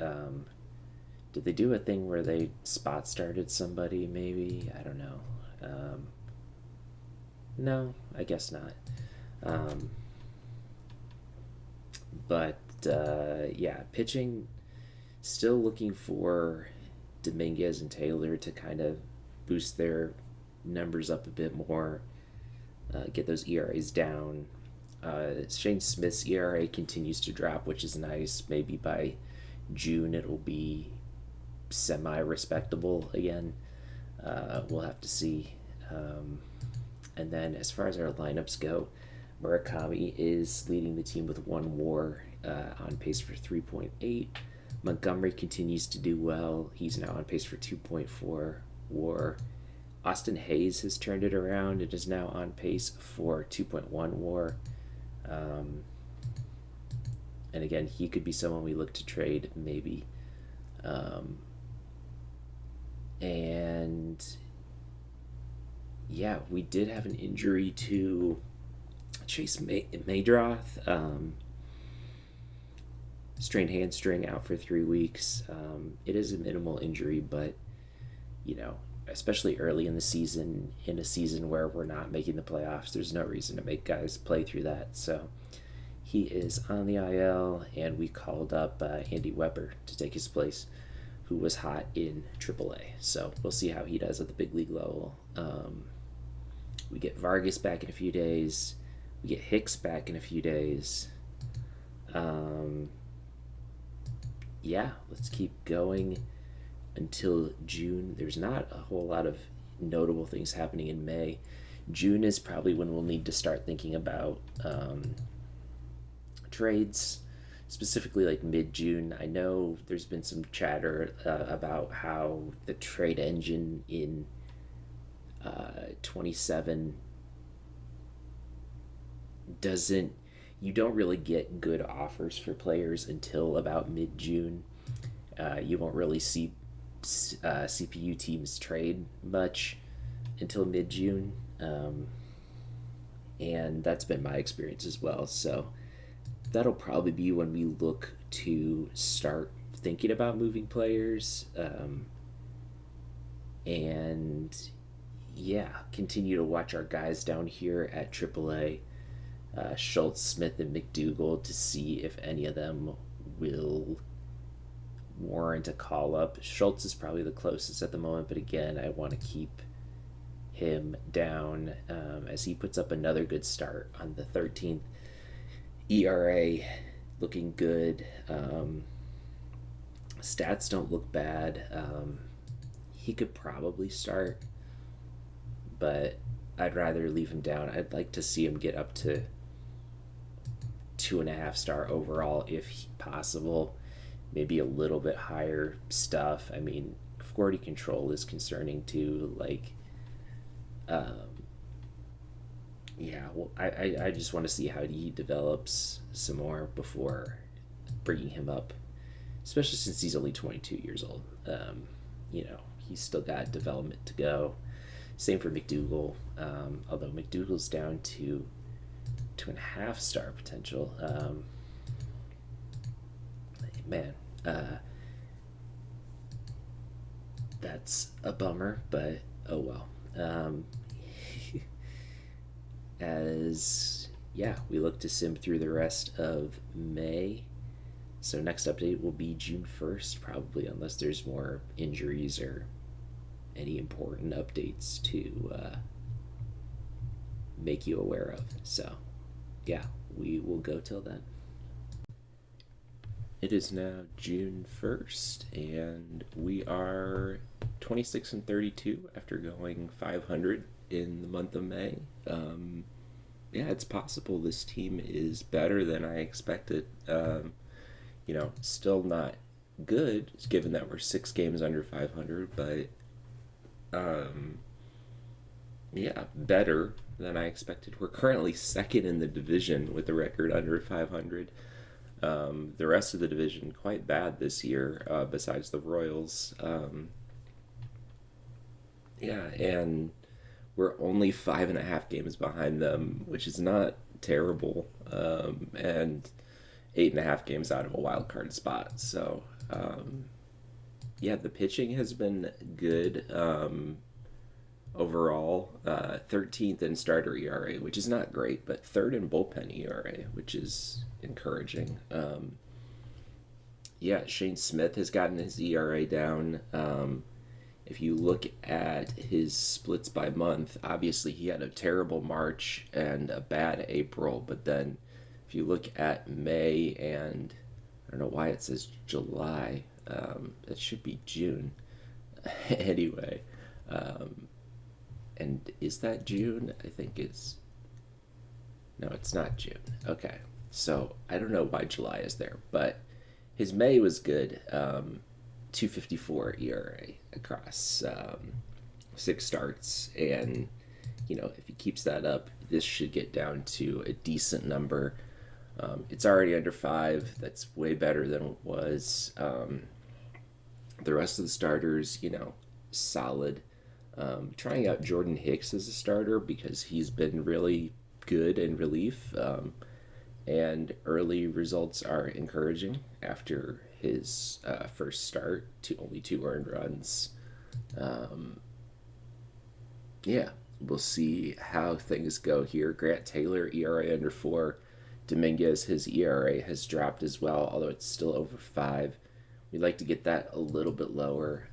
Did they do a thing where they spot started somebody? Maybe, I don't know. No, I guess not. Um, but yeah, pitching. Still looking for Dominguez and Taylor to kind of boost their numbers up a bit more, get those ERAs down. Shane Smith's ERA continues to drop, which is nice. Maybe by June it'll be semi-respectable again. We'll have to see. And then as far as our lineups go, Murakami is leading the team with 1 WAR, on pace for 3.8. Montgomery continues to do well. He's now on pace for 2.4 WAR. Austin Hayes has turned it around and is now on pace for 2.1 WAR. And again, he could be someone we look to trade, maybe. Um, and yeah, we did have an injury to Chase Maydroth. Strained hamstring, out for 3 weeks. It is a minimal injury, but especially early in the season, in a season where we're not making the playoffs, there's no reason to make guys play through that. So he is on the IL, and we called up Andy Weber to take his place, who was hot in AAA. So we'll see how he does at the big league level. We get Vargas back in a few days. We get Hicks back in a few days. Yeah, let's keep going until June. There's not a whole lot of notable things happening in May. June is probably when we'll need to start thinking about trades, specifically like mid-June. I know there's been some chatter about how the trade engine in 27 you don't really get good offers for players until about mid-June. You won't really see CPU teams trade much until mid-June, and that's been my experience as well. So that'll probably be when we look to start thinking about moving players, and yeah, continue to watch our guys down here at AAA, Schultz, Smith, and McDougal, to see if any of them will warrant a call up. Schultz is probably the closest at the moment, but again, I want to keep him down as he puts up another good start on the 13th. ERA looking good. Stats don't look bad. He could probably start, but I'd rather leave him down. I'd like to see him get up to 2.5 star overall if possible. Maybe a little bit higher stuff. I mean, 40 control is concerning too. Like, yeah, well, I just want to see how he develops some more before bringing him up, especially since he's only 22 years old. He's still got development to go. Same for McDougal, although McDougal's down to 2.5 star potential. Man, that's a bummer, but oh well. We look to sim through the rest of May. So next update will be June 1st, probably, unless there's more injuries or any important updates to make you aware of. So yeah, we will go till then. It is now June 1st, and we are 26-32 after going 500 in the month of May. Yeah, it's possible this team is better than I expected. Still not good, given that we're 6 games under 500, but yeah, better than I expected. We're currently second in the division with a record under 500. The rest of the division quite bad this year, besides the Royals. And we're only 5.5 games behind them, which is not terrible, and 8.5 games out of a wild card spot. So, the pitching has been good. Overall, 13th in starter ERA, which is not great, but 3rd in bullpen ERA, which is encouraging. Shane Smith has gotten his ERA down. If you look at his splits by month, obviously he had a terrible March and a bad April, but then if you look at May and I don't know why it says July, it should be June. Anyway, and is that June? I think it's... No, it's not June. Okay. So I don't know why July is there, but his May was good. 2.54 ERA across 6 starts. And, if he keeps that up, this should get down to a decent number. It's already under 5. That's way better than it was. The rest of the starters, solid. Trying out Jordan Hicks as a starter because he's been really good in relief, and early results are encouraging after his first start to only 2 earned runs. Um, yeah, we'll see how things go here. Grant Taylor, ERA under 4. Dominguez, his ERA has dropped as well, although it's still over 5. We'd like to get that a little bit lower.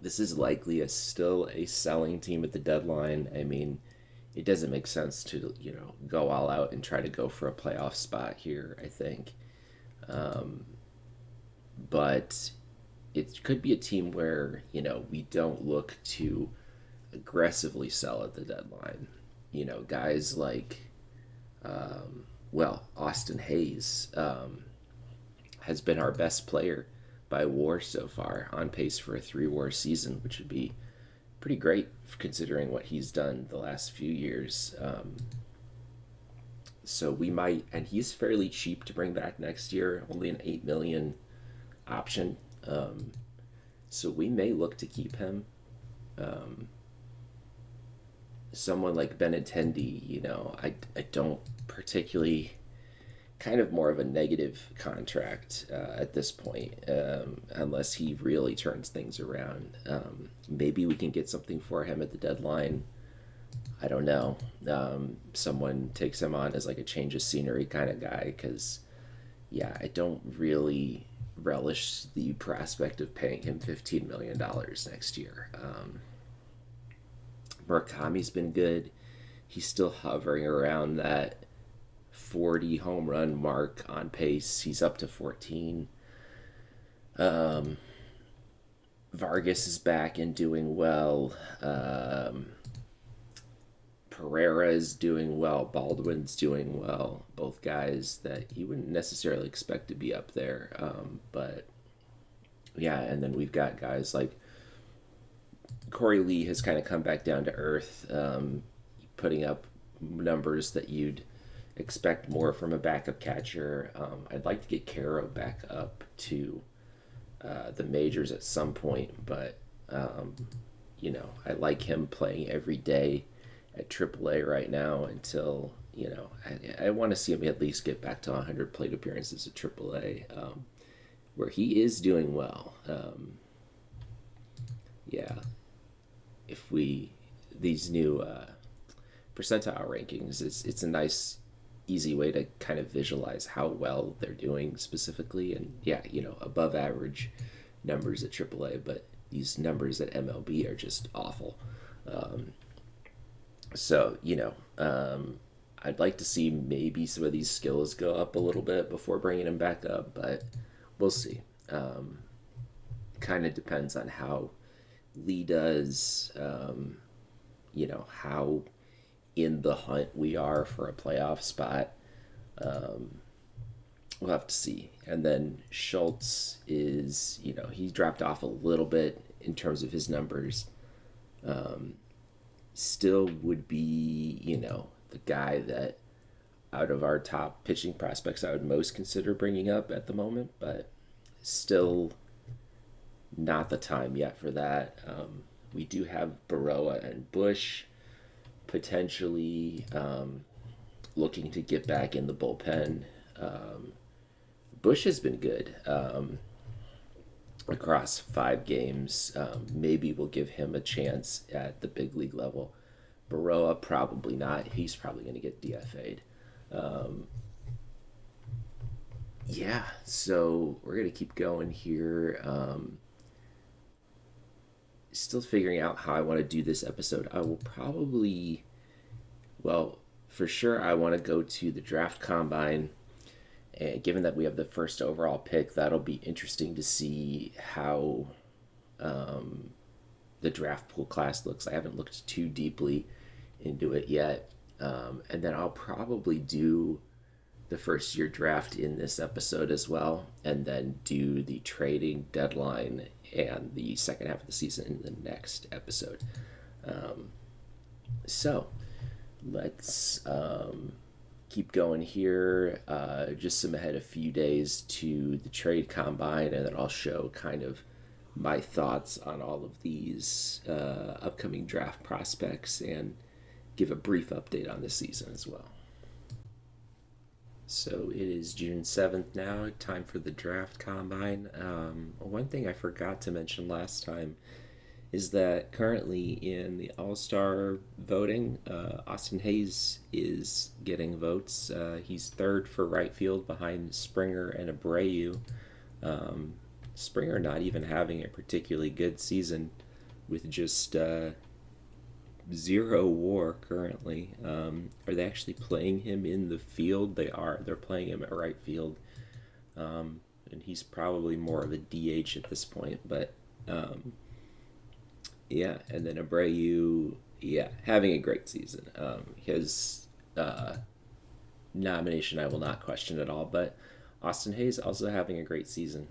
This is likely still a selling team at the deadline. I mean, it doesn't make sense to go all out and try to go for a playoff spot here, I think. Um, but it could be a team where we don't look to aggressively sell at the deadline. Guys like Austin Hayes has been our best player by WAR so far, on pace for a 3-WAR season, which would be pretty great considering what he's done the last few years. So we might, and he's fairly cheap to bring back next year, only an $8 million option. So we may look to keep him. Someone like Benintendi, I don't particularly, kind of more of a negative contract at this point, unless he really turns things around. Maybe we can get something for him at the deadline. I don't know. Someone takes him on as like a change of scenery kind of guy, because, yeah, I don't really relish the prospect of paying him $15 million next year. Murakami's been good. He's still hovering around that 40 home run mark on pace. He's up to 14. Vargas is back and doing well. Pereira is doing well. Baldwin's doing well. Both guys that you wouldn't necessarily expect to be up there. But yeah, and then we've got guys like Corey Lee has kind of come back down to earth, putting up numbers that you'd expect more from a backup catcher. I'd like to get Caro back up to the majors at some point, but I like him playing every day at AAA right now until I want to see him at least get back to 100 plate appearances at AAA, where he is doing well. Yeah, if these new percentile rankings, it's a nice easy way to kind of visualize how well they're doing specifically, and yeah, above average numbers at AAA, but these numbers at MLB are just awful. So I'd like to see maybe some of these skills go up a little bit before bringing them back up, but we'll see. Kind of depends on how Lee does, how in the hunt we are for a playoff spot. We'll have to see. And then Schultz is, he dropped off a little bit in terms of his numbers. Still would be, the guy that out of our top pitching prospects I would most consider bringing up at the moment, but still not the time yet for that. We do have Baroa and Bush potentially looking to get back in the bullpen. Bush has been good across 5 games. Maybe we'll give him a chance at the big league level. Baroa, probably not. He's probably going to get DFA'd. Yeah, so we're going to keep going here. Still figuring out how I want to do this episode. I will probably, for sure, I want to go to the draft combine. And given that we have the first overall pick, that'll be interesting to see how the draft pool class looks. I haven't looked too deeply into it yet. And then I'll probably do the first year draft in this episode as well, and then do the trading deadline and the second half of the season in the next episode. So let's keep going here. Just some ahead a few days to the trade combine, and then I'll show kind of my thoughts on all of these upcoming draft prospects and give a brief update on this season as well. So it is June 7th now, time for the draft combine. One thing I forgot to mention last time is that currently in the All-Star voting, Austin Hayes is getting votes. He's third for right field behind Springer and Abreu. Springer not even having a particularly good season with just 0 WAR currently. Are they actually playing him in the field? They are. They're playing him at right field. And he's probably more of a DH at this point. But yeah, and then Abreu, yeah, having a great season. His nomination I will not question at all. But Austin Hayes also having a great season.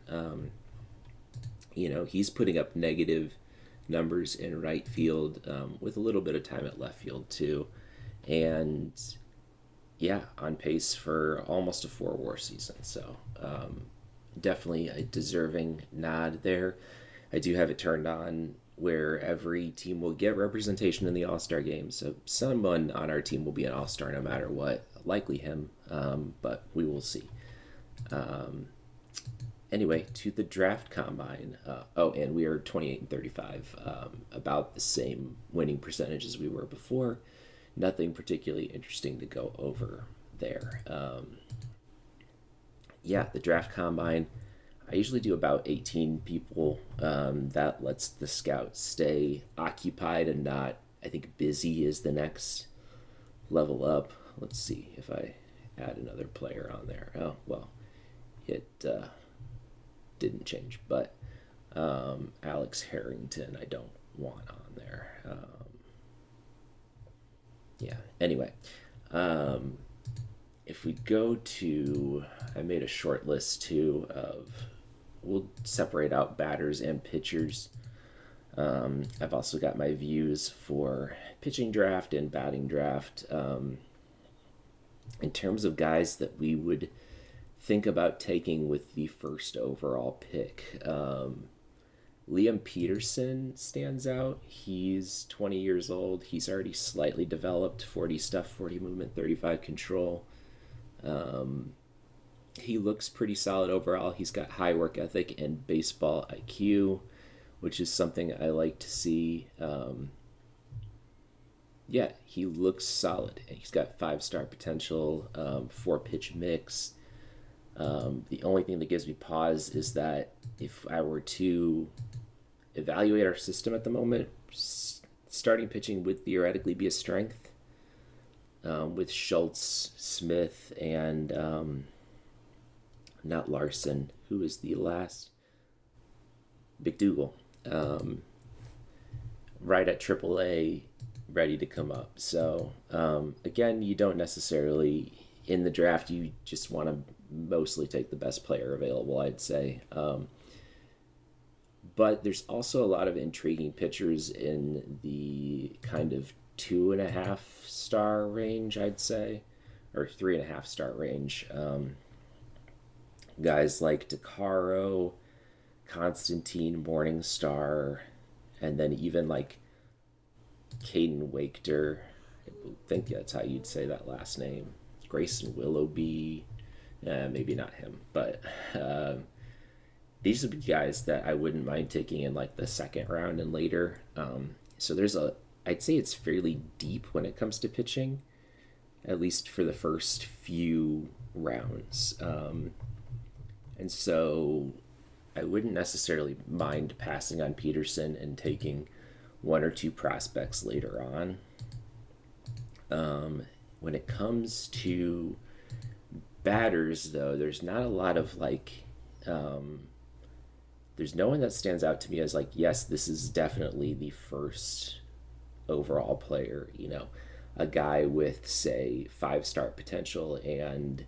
He's putting up negative numbers in right field with a little bit of time at left field too, and yeah, on pace for almost a 4 WAR season. So definitely a deserving nod there. I do have it turned on where every team will get representation in the All-Star game, so someone on our team will be an All-Star no matter what, likely him, but we will see. Anyway, to the draft combine. And we are 28-35, about the same winning percentage as we were before. Nothing particularly interesting to go over there. The draft combine. I usually do about 18 people. That lets the scouts stay occupied and not, I think, busy is the next level up. Let's see if I add another player on there. Oh, well, it didn't change, but Alex Harrington I don't want on there. Anyway, if we go to, I made a short list too of, we'll separate out batters and pitchers. I've also got my views for pitching draft and batting draft. In terms of guys that we would think about taking with the first overall pick, Liam Peterson stands out. He's 20 years old. He's already slightly developed 40 stuff, 40 movement, 35 control. He looks pretty solid overall. He's got high work ethic and baseball IQ, which is something I like to see. He looks solid. He's got 5-star potential, 4-pitch mix. The only thing that gives me pause is that if I were to evaluate our system at the moment, starting pitching would theoretically be a strength, with Schultz, Smith, and not Larson. Who is the last? McDougal. Right at AAA, ready to come up. So again, you don't necessarily, in the draft, you just want to mostly take the best player available, I'd say. But there's also a lot of intriguing pitchers in the kind of 2.5-star range, I'd say, or 3.5-star range. Guys like DeCaro, Constantine, Morningstar, and then even like Caden Wachter. I think that's how you'd say that last name. Grayson Willoughby. Maybe not him, but these would be guys that I wouldn't mind taking in like the second round and later. So I'd say it's fairly deep when it comes to pitching, at least for the first few rounds. And so I wouldn't necessarily mind passing on Peterson and taking 1 or 2 prospects later on. When it comes to batters, though, there's not a lot of there's no one that stands out to me as like, yes, this is definitely the first overall player, a guy with, say, 5-star potential and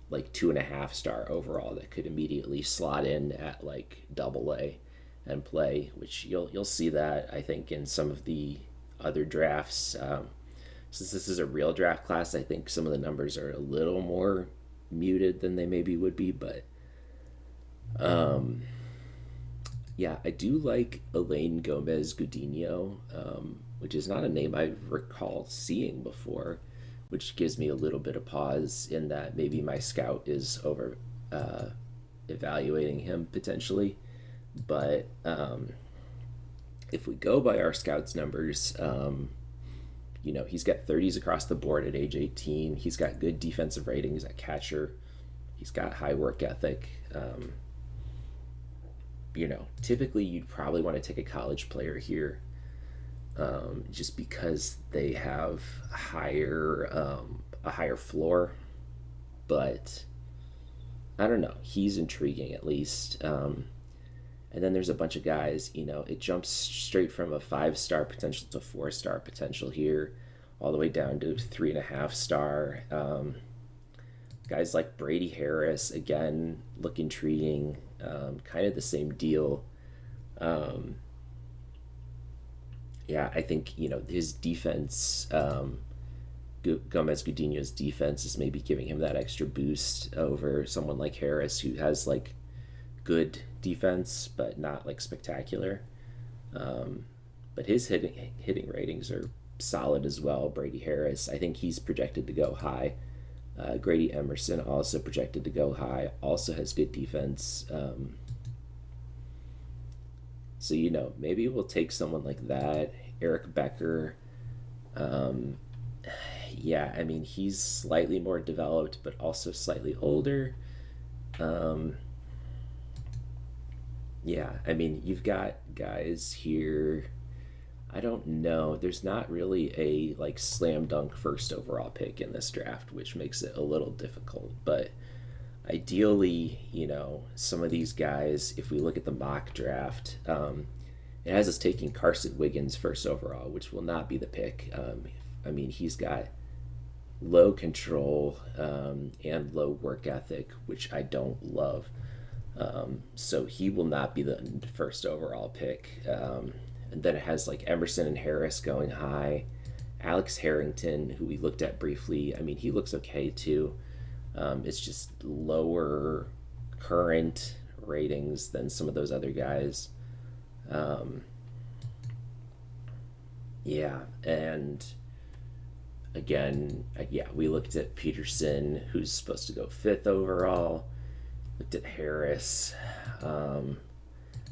like 2.5-star overall that could immediately slot in at like AA and play, which you'll see that I think in some of the other drafts. since this is a real draft class, I think some of the numbers are a little more muted than they maybe would be. But um, yeah, I do like Elaine Gomez Gudinho, which is not a name I recall seeing before, which gives me a little bit of pause in that maybe my scout is over uh, evaluating him potentially. But if we go by our scouts numbers, he's got 30s across the board at age 18. He's got good defensive ratings at catcher. He's got high work ethic. Typically you'd probably want to take a college player here, just because they have a higher floor. But I don't know. He's intriguing at least. And then there's a bunch of guys. It jumps straight from a 5-star potential to 4-star potential here, all the way down to 3.5-star. Guys like Brady Harris again look intriguing. Kind of the same deal. Um, yeah, I think his defense. Gomez Gudino's defense is maybe giving him that extra boost over someone like Harris, who has like good defense but not like spectacular. Um, but his hitting ratings are solid as well. Brady Harris, I think he's projected to go high. Grady Emerson also projected to go high. Also has good defense. So maybe we'll take someone like that. Eric Becker. Um, yeah, I mean he's slightly more developed, but also slightly older. Um, yeah, I mean you've got guys here. I don't know. There's not really a like slam dunk first overall pick in this draft, which makes it a little difficult. But ideally, some of these guys, if we look at the mock draft, it has us taking Carson Wiggins first overall, which will not be the pick. I mean, he's got low control and low work ethic, which I don't love. So he will not be the first overall pick. And then it has like Emerson and Harris going high. Alex Harrington, who we looked at briefly, I mean, he looks okay too. It's just lower current ratings than some of those other guys. Um, yeah, and again, yeah, we looked at Peterson, who's supposed to go fifth overall. Looked at Harris. Um,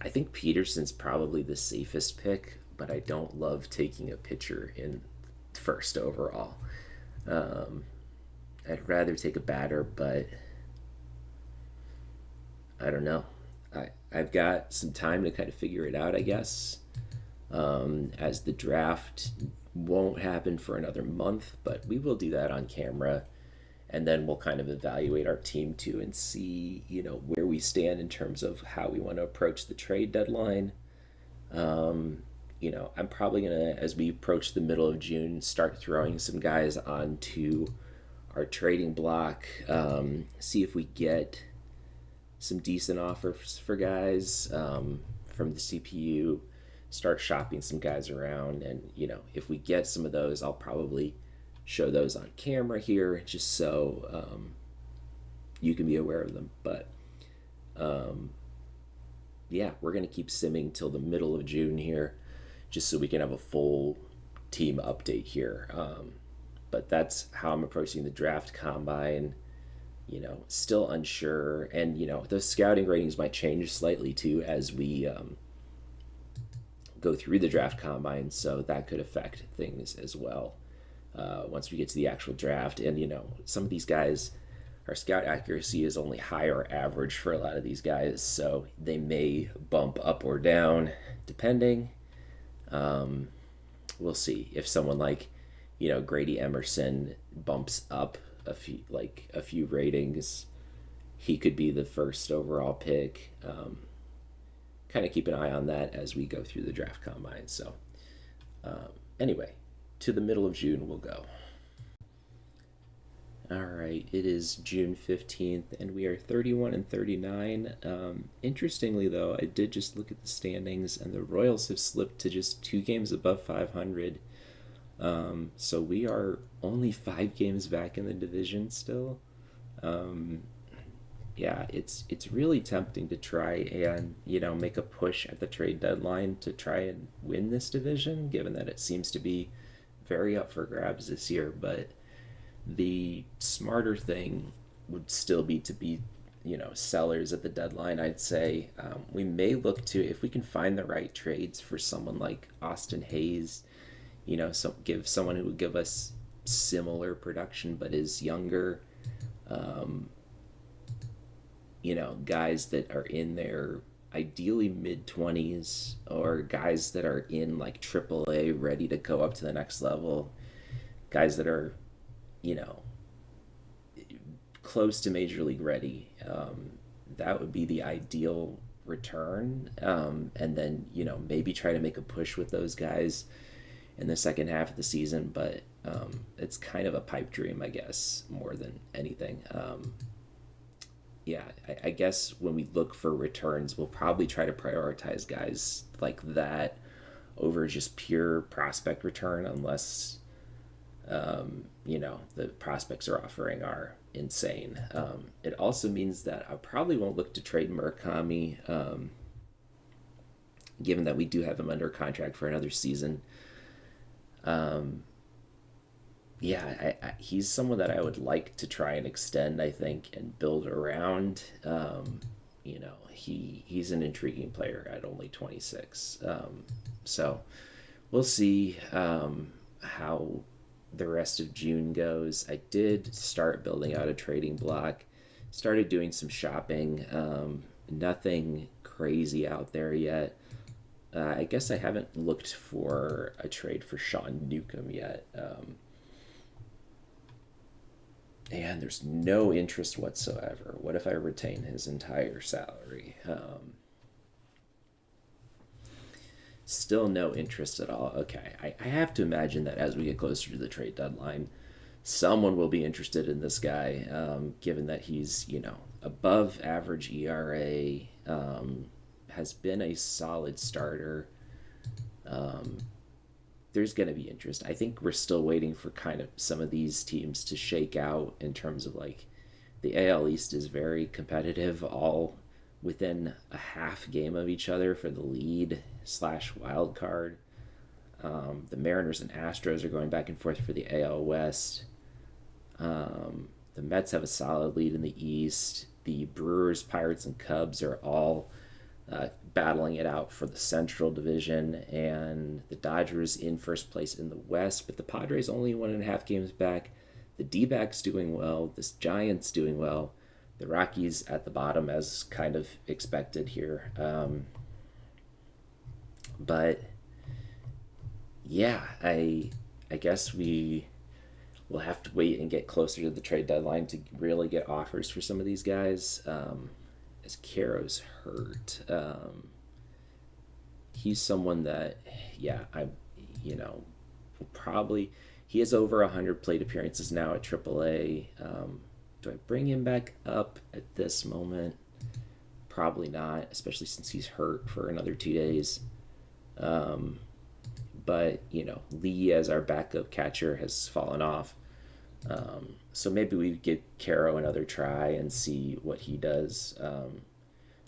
I think Peterson's probably the safest pick, but I don't love taking a pitcher in first overall. Um, I'd rather take a batter, but I don't know. I've got some time to kind of figure it out, I guess. As the draft won't happen for another month, but we will do that on camera. And then we'll kind of evaluate our team too and see, where we stand in terms of how we want to approach the trade deadline. I'm probably going to, as we approach the middle of June, start throwing some guys onto our trading block, see if we get some decent offers for guys from the CPU, start shopping some guys around. And, if we get some of those, I'll probably show those on camera here just so you can be aware of them. But um, yeah, we're going to keep simming till the middle of June here just so we can have a full team update here. But that's how I'm approaching the draft combine. Still unsure. And, those scouting ratings might change slightly too as we go through the draft combine. So that could affect things as well once we get to the actual draft. And, some of these guys, our scout accuracy is only high or average for a lot of these guys. So they may bump up or down depending. Um, we'll see if someone like, Grady Emerson bumps up a few ratings. He could be the first overall pick. Kind of keep an eye on that as we go through the draft combine. So anyway, to the middle of June we'll go. All right, it is June 15th, and we are 31 and 39. Interestingly, though, I did just look at the standings, and the Royals have slipped to just 2 games above 500. So we are only 5 games back in the division still. Um, yeah, it's really tempting to try and make a push at the trade deadline to try and win this division, given that it seems to be very up for grabs this year. But the smarter thing would still be to be sellers at the deadline. I'd say we may look to, if we can find the right trades for someone like Austin Hayes, give someone who would give us similar production but is younger. um, Guys that are in their ideally mid 20s, or guys that are in like AAA ready to go up to the next level, guys that are, you know, close to major league ready. That would be the ideal return. And then, maybe try to make a push with those guys in the second half of the season. But it's kind of a pipe dream, I guess, more than anything. Yeah, I guess when we look for returns, we'll probably try to prioritize guys like that over just pure prospect return, unless the prospects are offering are insane. It also means that I probably won't look to trade Murakami, given that we do have him under contract for another season. Um, yeah, he's someone that I would like to try and extend, I think, and build around. He's an intriguing player at only 26. So we'll see how the rest of June goes. I did start building out a trading block, started doing some shopping. Nothing crazy out there yet. I guess I haven't looked for a trade for Sean Newcomb yet. And there's no interest whatsoever. What if I retain his entire salary? Still no interest at all. Okay, I have to imagine that as we get closer to the trade deadline, someone will be interested in this guy, given that he's, above average ERA, has been a solid starter. Um, there's going to be interest. I think we're still waiting for kind of some of these teams to shake out in terms of like the AL East is very competitive, all within a half game of each other for the lead slash wild card. The Mariners and Astros are going back and forth for the AL West. The Mets have a solid lead in the East. The Brewers, Pirates, and Cubs are all battling it out for the Central Division, and the Dodgers in first place in the West, but the Padres only 1.5 games back. The D-backs doing well, the Giants doing well, the Rockies at the bottom as kind of expected here. But yeah, I guess we will have to wait and get closer to the trade deadline to really get offers for some of these guys. As Caro's hurt, he's someone that, yeah, probably, he has over 100 plate appearances now at AAA. Do I bring him back up at this moment? Probably not, especially since he's hurt for another 2 days. But Lee as our backup catcher has fallen off. So maybe we give Caro another try and see what he does.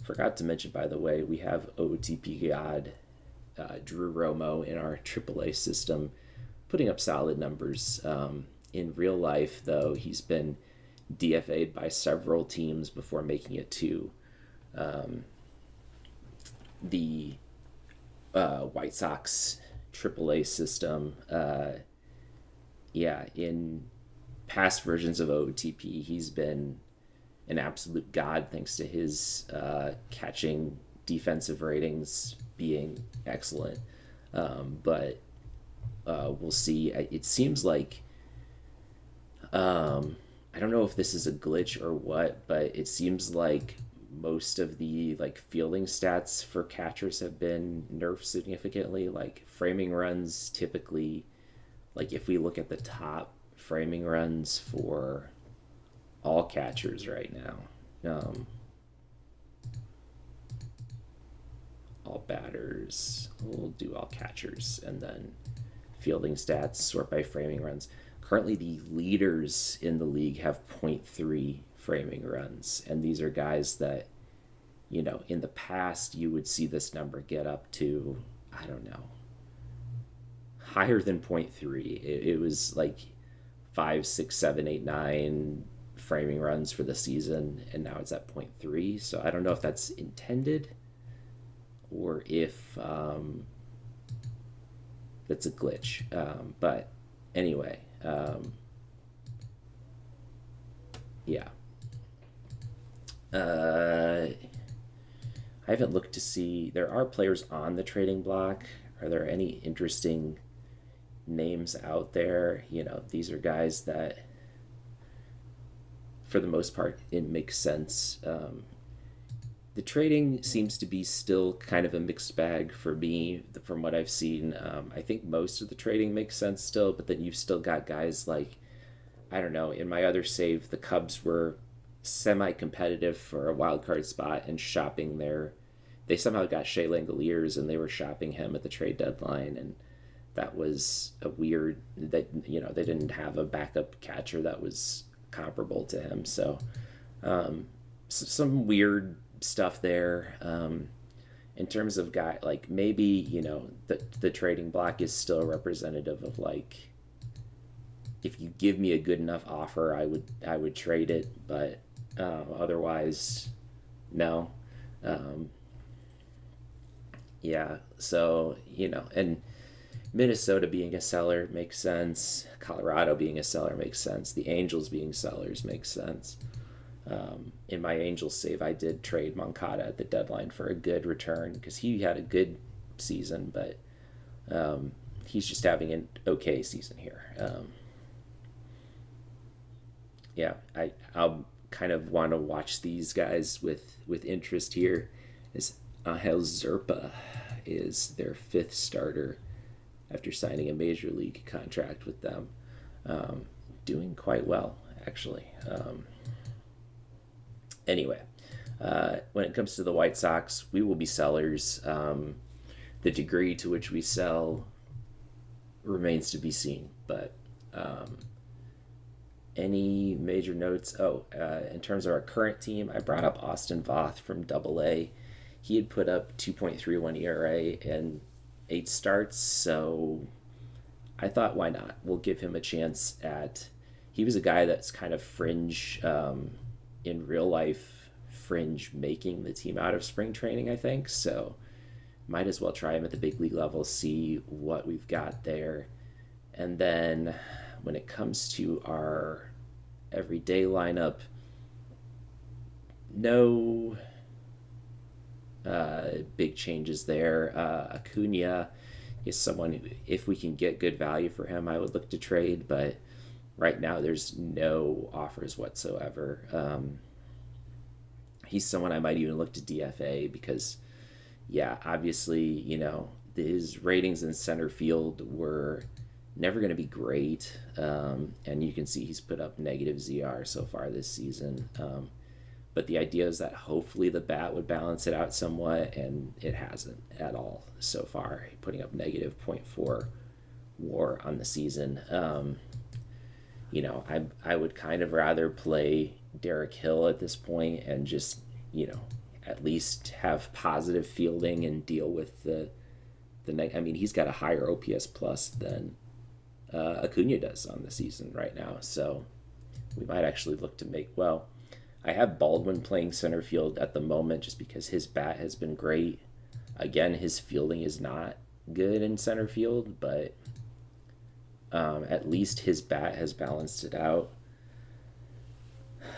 Forgot to mention, by the way, we have OOTP God, Drew Romo in our AAA system, putting up solid numbers. In real life, though, he's been DFA'd by several teams before making it to the White Sox AAA system. Yeah, in past versions of OOTP, he's been an absolute god thanks to his catching defensive ratings being excellent. But we'll see. It seems like I don't know if this is a glitch or what, but it seems like most of the like fielding stats for catchers have been nerfed significantly. Like framing runs typically, like if we look at the top framing runs for all catchers right now, all batters, we'll do all catchers, and then fielding stats, sort by framing runs. Currently, the leaders in the league have zero point 0.3 framing runs, and these are guys that, in the past you would see this number get up to, I don't know, higher than zero point 0.3. It was like 5, 6, 7, 8, 9 framing runs for the season, and now it's at zero point 0.3. So I don't know if that's intended or if that's a glitch. But anyway, yeah. I haven't looked to see. There are players on the trading block. Are there any interesting names out there? These are guys that, for the most part, it makes sense. The trading seems to be still kind of a mixed bag for me from what I've seen. I think most of the trading makes sense still, but then you've still got guys like, I don't know, in my other save, the Cubs were semi-competitive for a wild card spot and shopping their. They somehow got Shea Langoliers and they were shopping him at the trade deadline, and that was a weird that they didn't have a backup catcher that was comparable to him. So some weird stuff there. In terms of guy, like maybe the trading block is still representative of like, if you give me a good enough offer, I would trade it, but otherwise, no. Yeah, so and Minnesota being a seller makes sense. Colorado being a seller makes sense. The Angels being sellers makes sense. In my Angels save, I did trade Moncada at the deadline for a good return because he had a good season, but he's just having an okay season here. Yeah, I'll kind of want to watch these guys with interest here. Is Angel Zerpa is their fifth starter after signing a major league contract with them. Doing quite well, actually. Anyway, when it comes to the White Sox, we will be sellers. The degree to which we sell remains to be seen, but any major notes? In terms of our current team, I brought up Austin Voth from Double-A. He had put up 2.31 ERA and 8 starts, so I thought, why not? We'll give him a chance at. He was a guy that's kind of fringe in real life, fringe making the team out of spring training, I think. So might as well try him at the big league level, see what we've got there. And then when it comes to our everyday lineup, no big changes there. Acuna is someone who, if we can get good value for him, I would look to trade, but right now there's no offers whatsoever. He's someone I might even look to DFA because, yeah, obviously, his ratings in center field were never going to be great, and you can see he's put up negative ZR so far this season. But the idea is that hopefully the bat would balance it out somewhat, and it hasn't at all so far, putting up negative zero point 0.4 WAR on the season. I would kind of rather play Derek Hill at this point and just, at least have positive fielding and deal with the he's got a higher OPS plus than Acuna does on the season right now. So we might actually look to I have Baldwin playing center field at the moment just because his bat has been great. Again, his fielding is not good in center field, but at least his bat has balanced it out.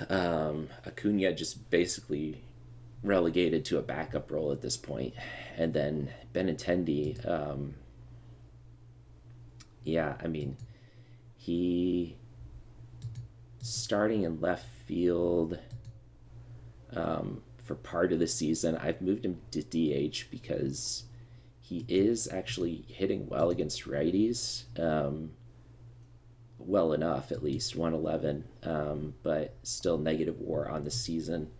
Acuna just basically relegated to a backup role at this point. And then Benintendi, he starting in left field for part of the season. I've moved him to DH because he is actually hitting well against righties. Well enough, at least 111, but still negative WAR on the season.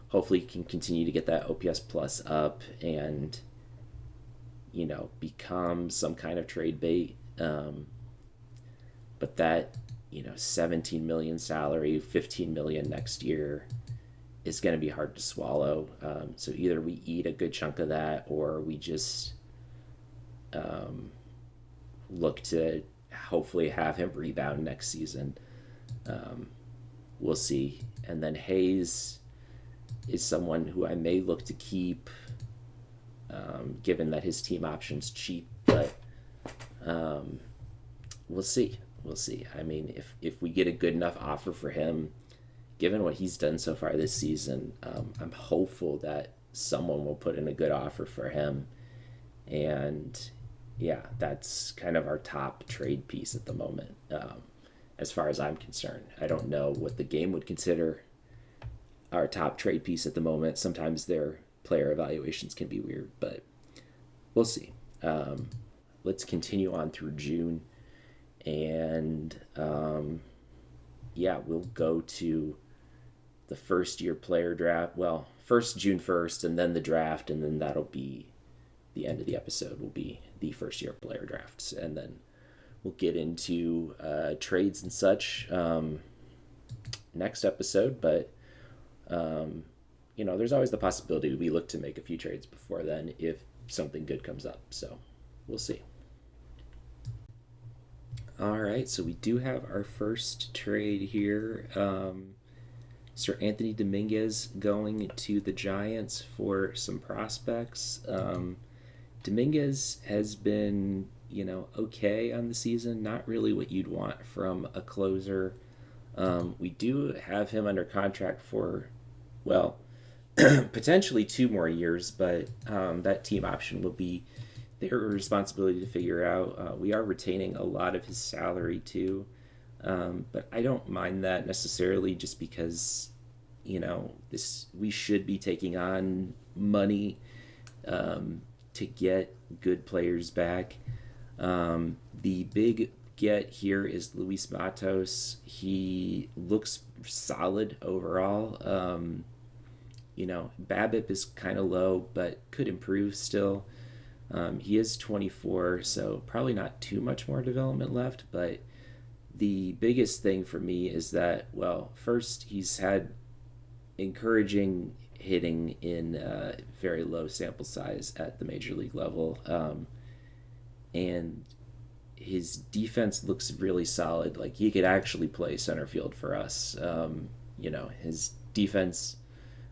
Hopefully he can continue to get that OPS plus up and become some kind of trade bait Um, but that, 17 million salary, 15 million next year is going to be hard to swallow. So either we eat a good chunk of that, or we just look to hopefully have him rebound next season. Um, we'll see. And then Hayes is someone who I may look to keep, given that his team option's cheap. But we'll see. We'll see. I mean, if we get a good enough offer for him, given what he's done so far this season, I'm hopeful that someone will put in a good offer for him. And yeah, that's kind of our top trade piece at the moment, as far as I'm concerned. I don't know what the game would consider our top trade piece at the moment. Sometimes their player evaluations can be weird, but we'll see. Let's continue on through June. And yeah, we'll go to the first year player draft. Well, first June 1st, and then the draft, and then that'll be the end of the episode, will be the first year player drafts. And then we'll get into trades and such next episode. But, there's always the possibility we look to make a few trades before then if something good comes up. So we'll see. All right, so we do have our first trade here. Sir Anthony Dominguez going to the Giants for some prospects. Dominguez has been, okay on the season. Not really what you'd want from a closer. We do have him under contract for, well, potentially 2 more years, but that team option will be their responsibility to figure out. We are retaining a lot of his salary too, but I don't mind that necessarily, just because we should be taking on money to get good players back. The big get here is Luis Matos. He looks solid overall. BABIP is kind of low, but could improve still. He is 24, so probably not too much more development left, but the biggest thing for me is that, well, first, he's had encouraging hitting in very low sample size at the major league level, and his defense looks really solid. Like, he could actually play center field for us. His defense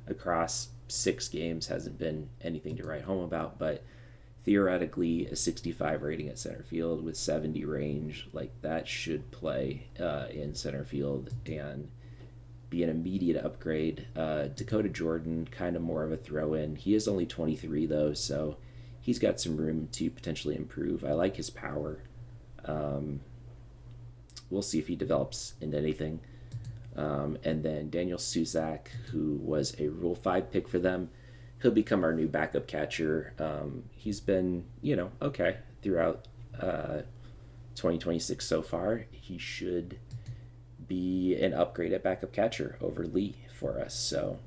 across 6 games hasn't been anything to write home about, but theoretically a 65 rating at center field with 70 range, like, that should play in center field and be an immediate upgrade. Dakota Jordan, kind of more of a throw-in. He is only 23 though, so he's got some room to potentially improve. I like his power. We'll see if he develops into anything. And then Daniel Susak, who was a Rule 5 pick for them, he'll become our new backup catcher. He's been, okay throughout 2026 so far. He should be an upgrade at backup catcher over Lee for us. So,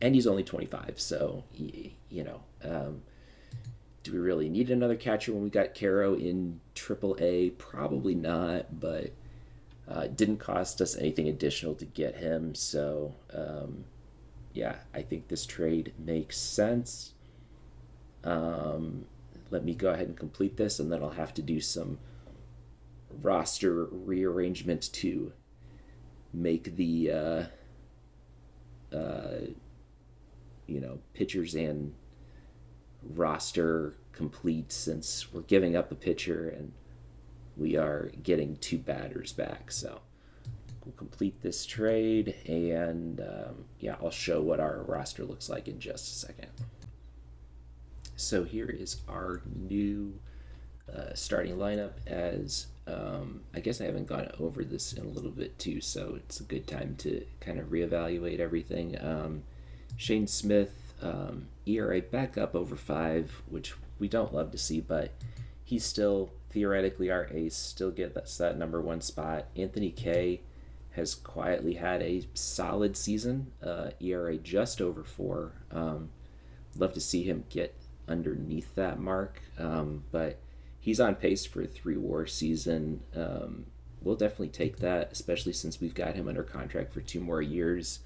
and he's only 25. So, do we really need another catcher when we got Caro in AAA? Probably not, but it didn't cost us anything additional to get him. So, yeah, I think this trade makes sense. Let me go ahead and complete this, and then I'll have to do some roster rearrangement to make the pitchers and roster complete, since we're giving up a pitcher and we are getting 2 batters back. So we'll complete this trade, and I'll show what our roster looks like in just a second. So here is our new starting lineup. As I guess I haven't gone over this in a little bit too, so it's a good time to kind of reevaluate everything. Shane Smith, ERA back up over 5, which we don't love to see, but he's still theoretically our ace, still gets that number 1 spot. Anthony Kay has quietly had a solid season, ERA just over 4. Love to see him get underneath that mark, but He's on pace for a 3 WAR season. We'll definitely take that, especially since we've got him under contract for 2 more years.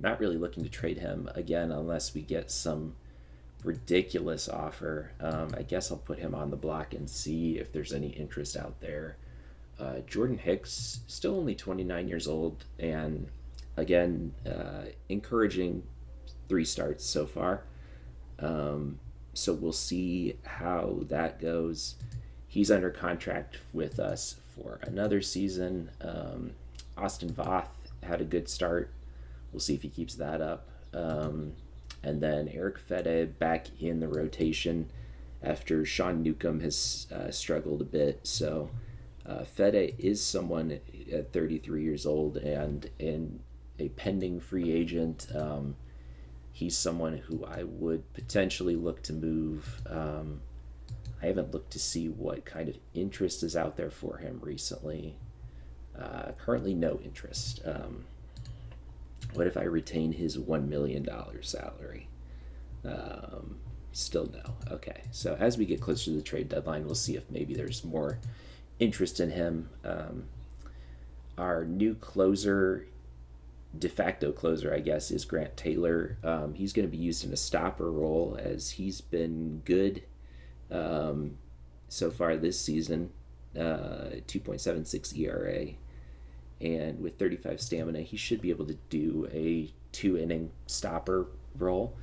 Not really looking to trade him again unless we get some ridiculous offer. I guess I'll put him on the block and see if there's any interest out there. Jordan Hicks, still only 29 years old, and again, encouraging 3 starts so far. So we'll see how that goes. He's under contract with us for another season. Austin Voth had a good start. We'll see if he keeps that up. And then Eric Fede back in the rotation after Sean Newcomb has struggled a bit. So Fede is someone at 33 years old and in a pending free agent. He's someone who I would potentially look to move. I haven't looked to see what kind of interest is out there for him recently. Currently, no interest. What if I retain his $1 million salary? Still no. Okay, so as we get closer to the trade deadline, we'll see if maybe there's more interest in him. Our new closer, de facto closer, I guess, is Grant Taylor. He's going to be used in a stopper role as he's been good so far this season. 2.76 ERA. And with 35 stamina, he should be able to do a 2-inning stopper role.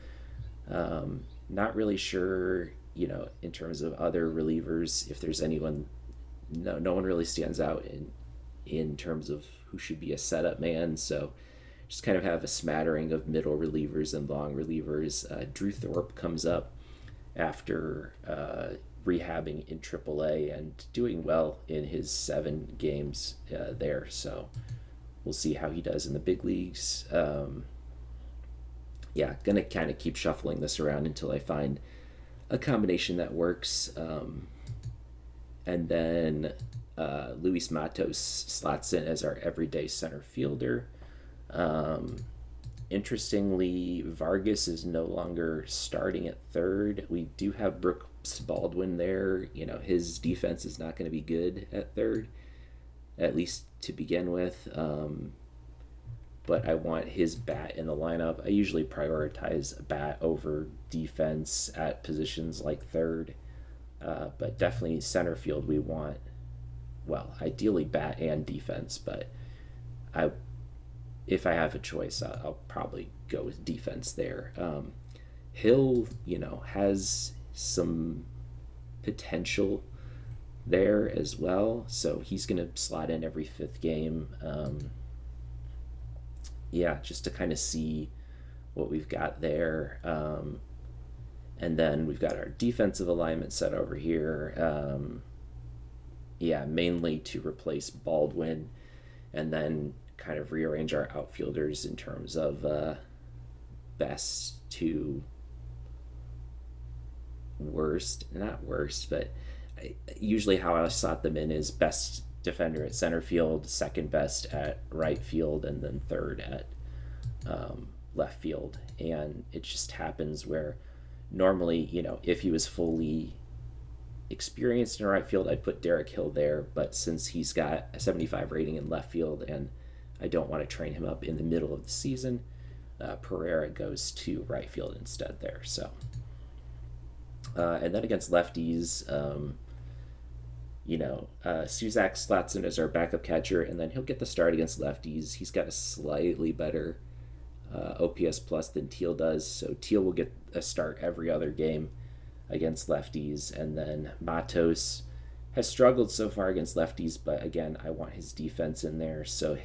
Not really sure, in terms of other relievers, if there's anyone. No one really stands out in terms of who should be a setup man. So just kind of have a smattering of middle relievers and long relievers. Drew Thorpe comes up after rehabbing in AAA and doing well in his 7 games there. So we'll see how he does in the big leagues. Gonna kind of keep shuffling this around until I find a combination that works. And then Luis Matos slots in as our everyday center fielder. Interestingly, Vargas is no longer starting at third. We do have Brooks Baldwin there. His defense is not going to be good at third, at least to begin with. But I want his bat in the lineup. I usually prioritize bat over defense at positions like third. But definitely center field we want, ideally bat and defense, but if I have a choice, I'll probably go with defense there. Hill, has some potential there as well, so he's going to slot in every 5th game. Just to kind of see what we've got there. And then we've got our defensive alignment set over here. Mainly to replace Baldwin and then kind of rearrange our outfielders in terms of best to worst. Not worst, but usually how I slot them in is best defender at center field, second best at right field, and then third at left field. And it just happens where normally, if he was fully experienced in right field, I'd put Derek Hill there. But since he's got a 75 rating in left field and I don't want to train him up in the middle of the season, Pereira goes to right field instead there. So, and then against lefties, Suzak slots in as our backup catcher, and then he'll get the start against lefties. He's got a slightly better OPS plus than Teal does, so Teal will get a start every other game against lefties. And then Matos has struggled so far against lefties, but again, I want his defense in there, so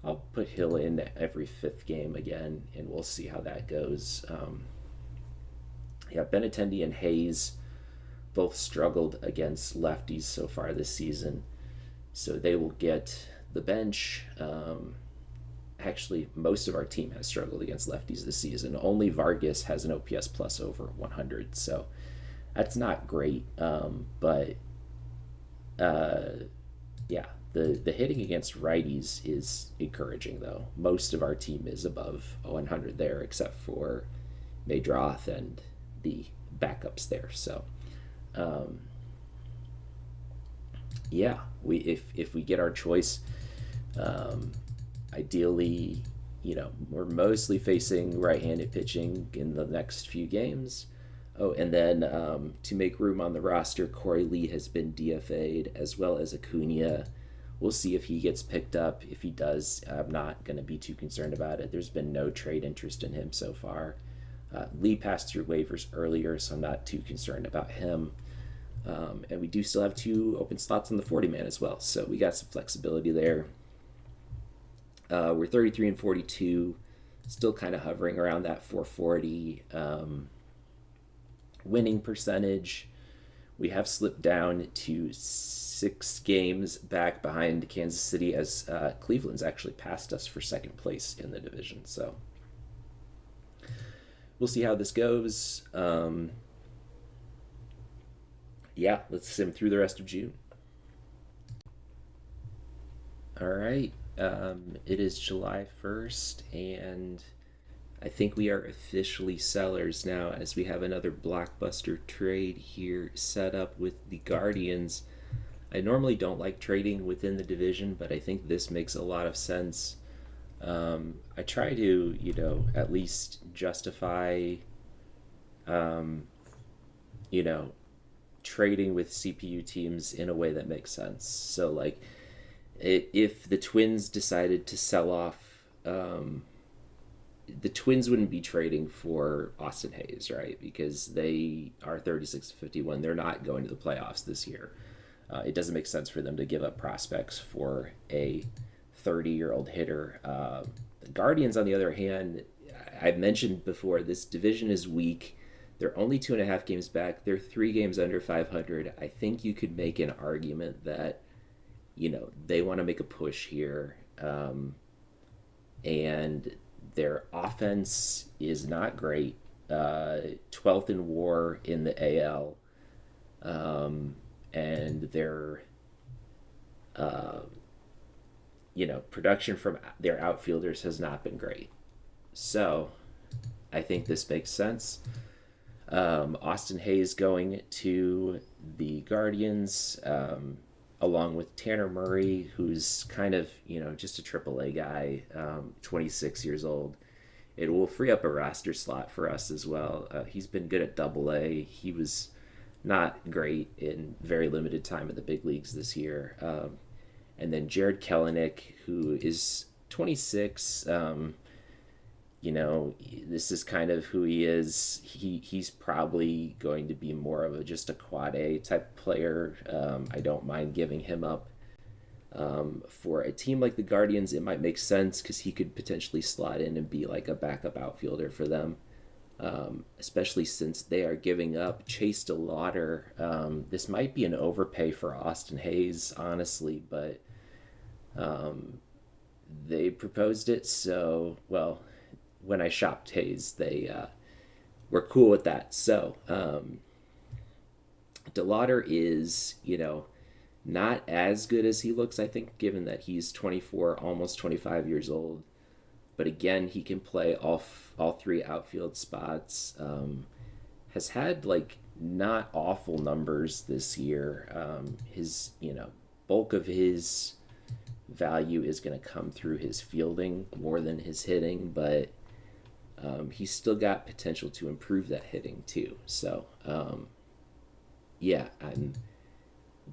I'll put Hill in every 5th game again, and we'll see how that goes. Benintendi and Hayes both struggled against lefties so far this season, so they will get the bench. Actually, most of our team has struggled against lefties this season. Only Vargas has an OPS plus over 100, so that's not great. But the hitting against righties is encouraging, though. Most of our team is above 100 there, except for Maydroth and the backups there. So, Yeah, we if we get our choice, um, ideally, we're mostly facing right-handed pitching in the next few games. Oh, and then to make room on the roster, Corey Lee has been DFA'd as well as Acuna. We'll see if he gets picked up. If he does, I'm not going to be too concerned about it. There's been no trade interest in him so far. Lee passed through waivers earlier, so I'm not too concerned about him. And we do still have two open slots on the 40 man as well, so we got some flexibility there. We're 33 and 42, still kind of hovering around that 440 winning percentage. We have slipped down to 6 games back behind Kansas City as Cleveland's actually passed us for second place in the division. So we'll see how this goes. Yeah, let's sim through the rest of June. All right. It is July 1st, and I think we are officially sellers now as we have another blockbuster trade here set up with the Guardians. I normally don't like trading within the division, but I think this makes a lot of sense. I try to, at least justify, um, you know, trading with CPU teams in a way that makes sense. So, like, if the Twins decided to sell off, the Twins wouldn't be trading for Austin Hayes, right? Because they are 36-51. They're not going to the playoffs this year. It doesn't make sense for them to give up prospects for a 30-year-old hitter. The Guardians, on the other hand, I've mentioned before, this division is weak. They're only 2.5 games back. They're 3 games under 500. I think you could make an argument that, they want to make a push here. And their offense is not great. 12th in WAR in the AL. And their production from their outfielders has not been great. So I think this makes sense. Austin Hayes going to the Guardians, along with Tanner Murray, who's kind of, just a AAA guy, 26 years old. It will free up a roster slot for us as well. He's been good at AA. He was not great in very limited time in the big leagues this year. And then Jared Kelenic, who is 26. This is kind of who he is. He's probably going to be more of just a quad A type player. I don't mind giving him up. For a team like the Guardians, it might make sense because he could potentially slot in and be like a backup outfielder for them. Especially since they are giving up Chase DeLauder. This might be an overpay for Austin Hayes, honestly, but they proposed it, so, well, when I shopped Hayes, they were cool with that. So, DeLauder is, not as good as he looks, I think, given that he's 24, almost 25 years old. But again, he can play all 3 outfield spots. Has had, like, not awful numbers this year. His, bulk of his value is going to come through his fielding more than his hitting, but he's still got potential to improve that hitting too. So, yeah, I'm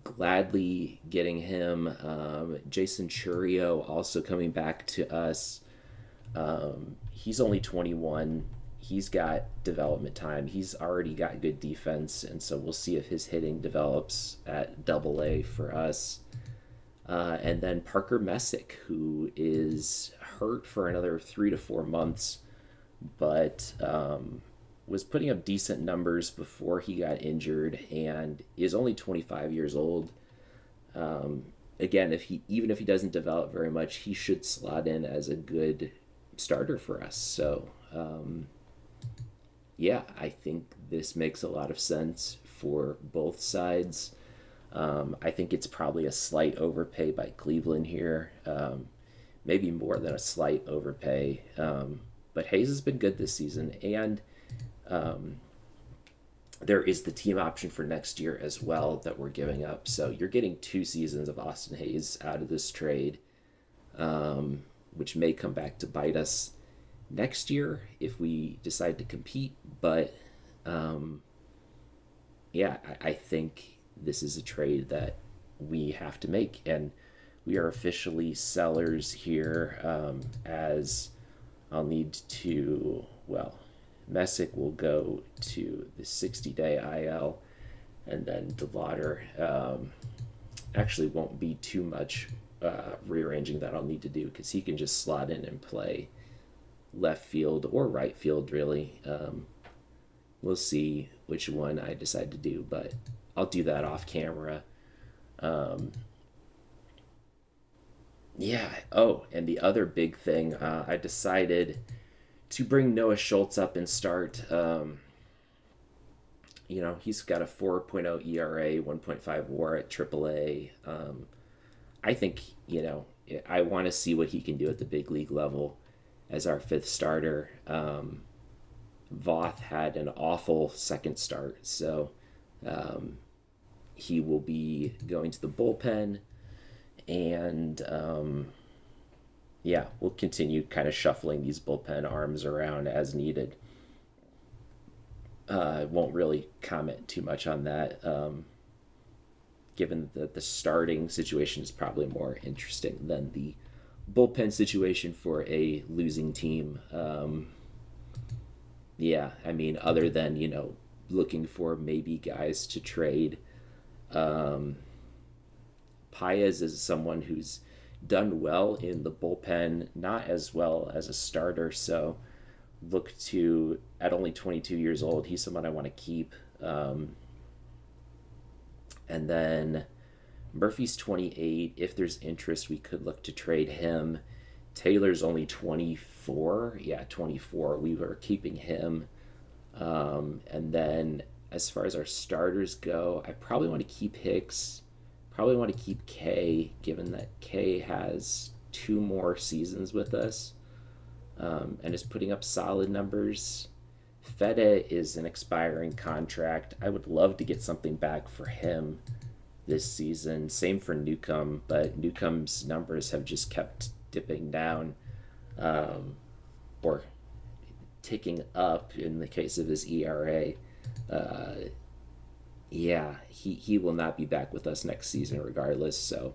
gladly getting him. Jason Churio also coming back to us. He's only 21. He's got development time. He's already got good defense, and so we'll see if his hitting develops at AA for us. And then Parker Messick, who is hurt for another 3 to 4 months, but was putting up decent numbers before he got injured and is only 25 years old. Again, even if he doesn't develop very much, he should slot in as a good starter for us. So, yeah, I think this makes a lot of sense for both sides. I think it's probably a slight overpay by Cleveland here, maybe more than a slight overpay. But Hayes has been good this season, and there is the team option for next year as well that we're giving up. So you're getting 2 seasons of Austin Hayes out of this trade, which may come back to bite us next year if we decide to compete. But um, yeah, I think this is a trade that we have to make, and we are officially sellers here. As I'll need to, well, Messick will go to the 60-day IL, and then DeLauder actually won't be too much rearranging that I'll need to do because he can just slot in and play left field or right field, really. We'll see which one I decide to do, but I'll do that off camera. Um, yeah. Oh, and the other big thing, I decided to bring Noah Schultz up and start. He's got a 4.0 ERA, 1.5 WAR at AAA. I think I want to see what he can do at the big league level as our fifth starter. Voth had an awful second start, so um, he will be going to the bullpen, and yeah, we'll continue kind of shuffling these bullpen arms around as needed. I won't really comment too much on that, given that the starting situation is probably more interesting than the bullpen situation for a losing team. Yeah, I mean, other than, looking for maybe guys to trade, um, Paez is someone who's done well in the bullpen, not as well as a starter. So look to, at only 22 years old, he's someone I want to keep. And then Murphy's 28. If there's interest, we could look to trade him. Taylor's only 24. Yeah, 24. We were keeping him. And then as far as our starters go, I probably want to keep Hicks. Probably want to keep K, given that K has 2 more seasons with us, and is putting up solid numbers. Fede is an expiring contract. I would love to get something back for him this season. Same for Newcomb, but Newcomb's numbers have just kept dipping down, or ticking up in the case of his ERA. Uh, yeah, he will not be back with us next season regardless. So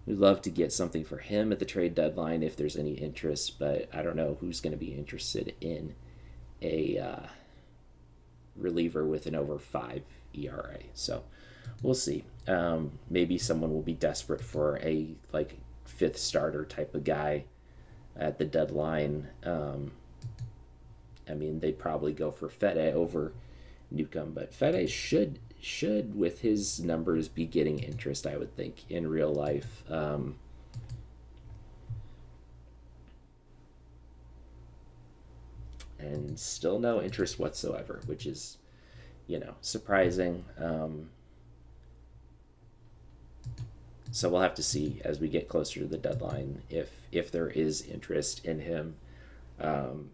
we'd love to get something for him at the trade deadline if there's any interest, but I don't know who's going to be interested in a reliever with an over 5 ERA. So we'll see. Maybe someone will be desperate for a like fifth starter type of guy at the deadline. I mean, they'd probably go for Fede over Newcomb, but Fede should with his numbers be getting interest, I would think, in real life. And still no interest whatsoever, which is, surprising. So we'll have to see as we get closer to the deadline if there is interest in him. Um,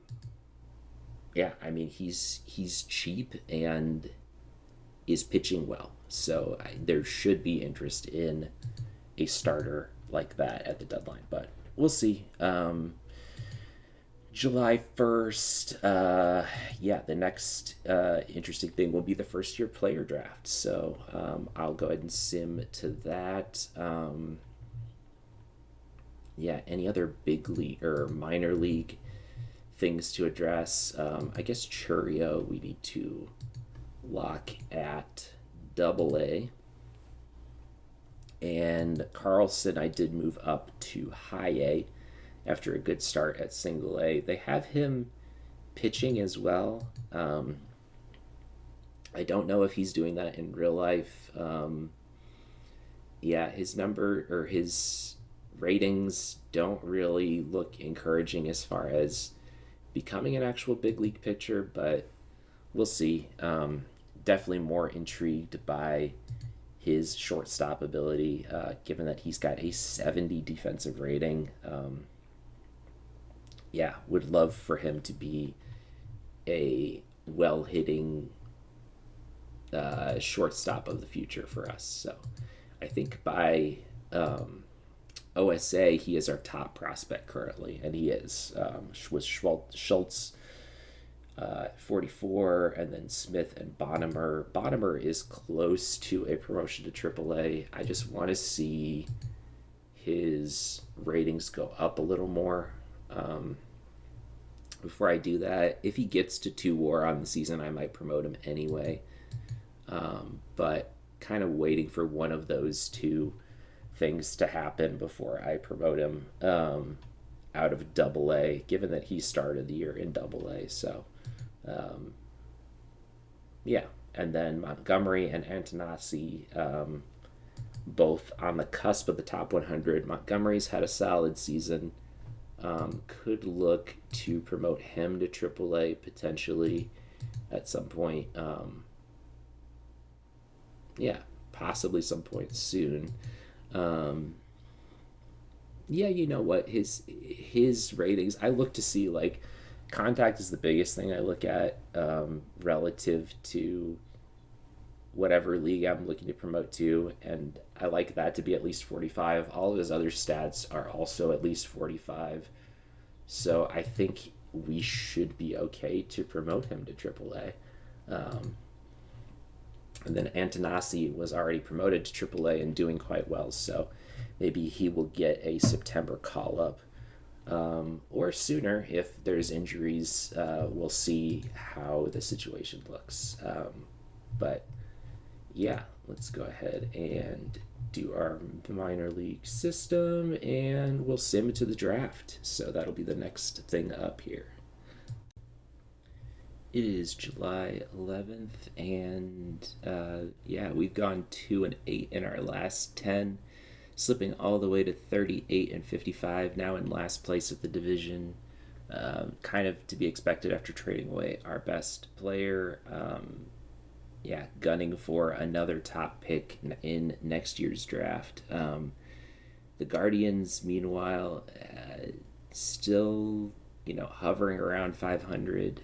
yeah, I mean he's cheap and is pitching well, so there should be interest in a starter like that at the deadline. But we'll see. July 1st, yeah, the next interesting thing will be the first year player draft. So I'll go ahead and sim to that. Yeah, any other big league or minor league things to address? I guess Churio we need to lock at double A. And Carlson I did move up to high A after a good start at single A. They have him pitching as well. I don't know if he's doing that in real life. Yeah, his number or his ratings don't really look encouraging as far as becoming an actual big league pitcher, but we'll see. Definitely more intrigued by his shortstop ability, given that he's got a 70 defensive rating. Yeah, would love for him to be a well hitting shortstop of the future for us. So I think by OSA, he is our top prospect currently, and he is with Schultz 44, and then Smith and Bonnemer. Bonnemer is close to a promotion to AAA. I just want to see his ratings go up a little more. Before I do that, if he gets to 2 WAR on the season, I might promote him anyway. But kind of waiting for one of those two things to happen before I promote him out of AA, given that he started the year in AA. So, yeah. And then Montgomery and Antanasi, both on the cusp of the top 100. Montgomery's had a solid season. Could look to promote him to AAA potentially at some point. Yeah, possibly some point soon. Yeah, you know what? His ratings, I look to see, like, contact is the biggest thing I look at relative to whatever league I'm looking to promote to, and I like that to be at least 45. All of his other stats are also at least 45. So I think we should be okay to promote him to AAA. And then Antanasi was already promoted to AAA and doing quite well, so maybe he will get a September call up. Or sooner if there's injuries. We'll see how the situation looks. But yeah, let's go ahead and do our minor league system, and we'll sim to the draft. So that'll be the next thing up here. It is July 11th, and yeah, we've gone 2-8 in our last 10, slipping all the way to 38-55, now in last place of the division. Kind of to be expected after trading away our best player. Yeah, gunning for another top pick in next year's draft. The Guardians, meanwhile, still, hovering around 500.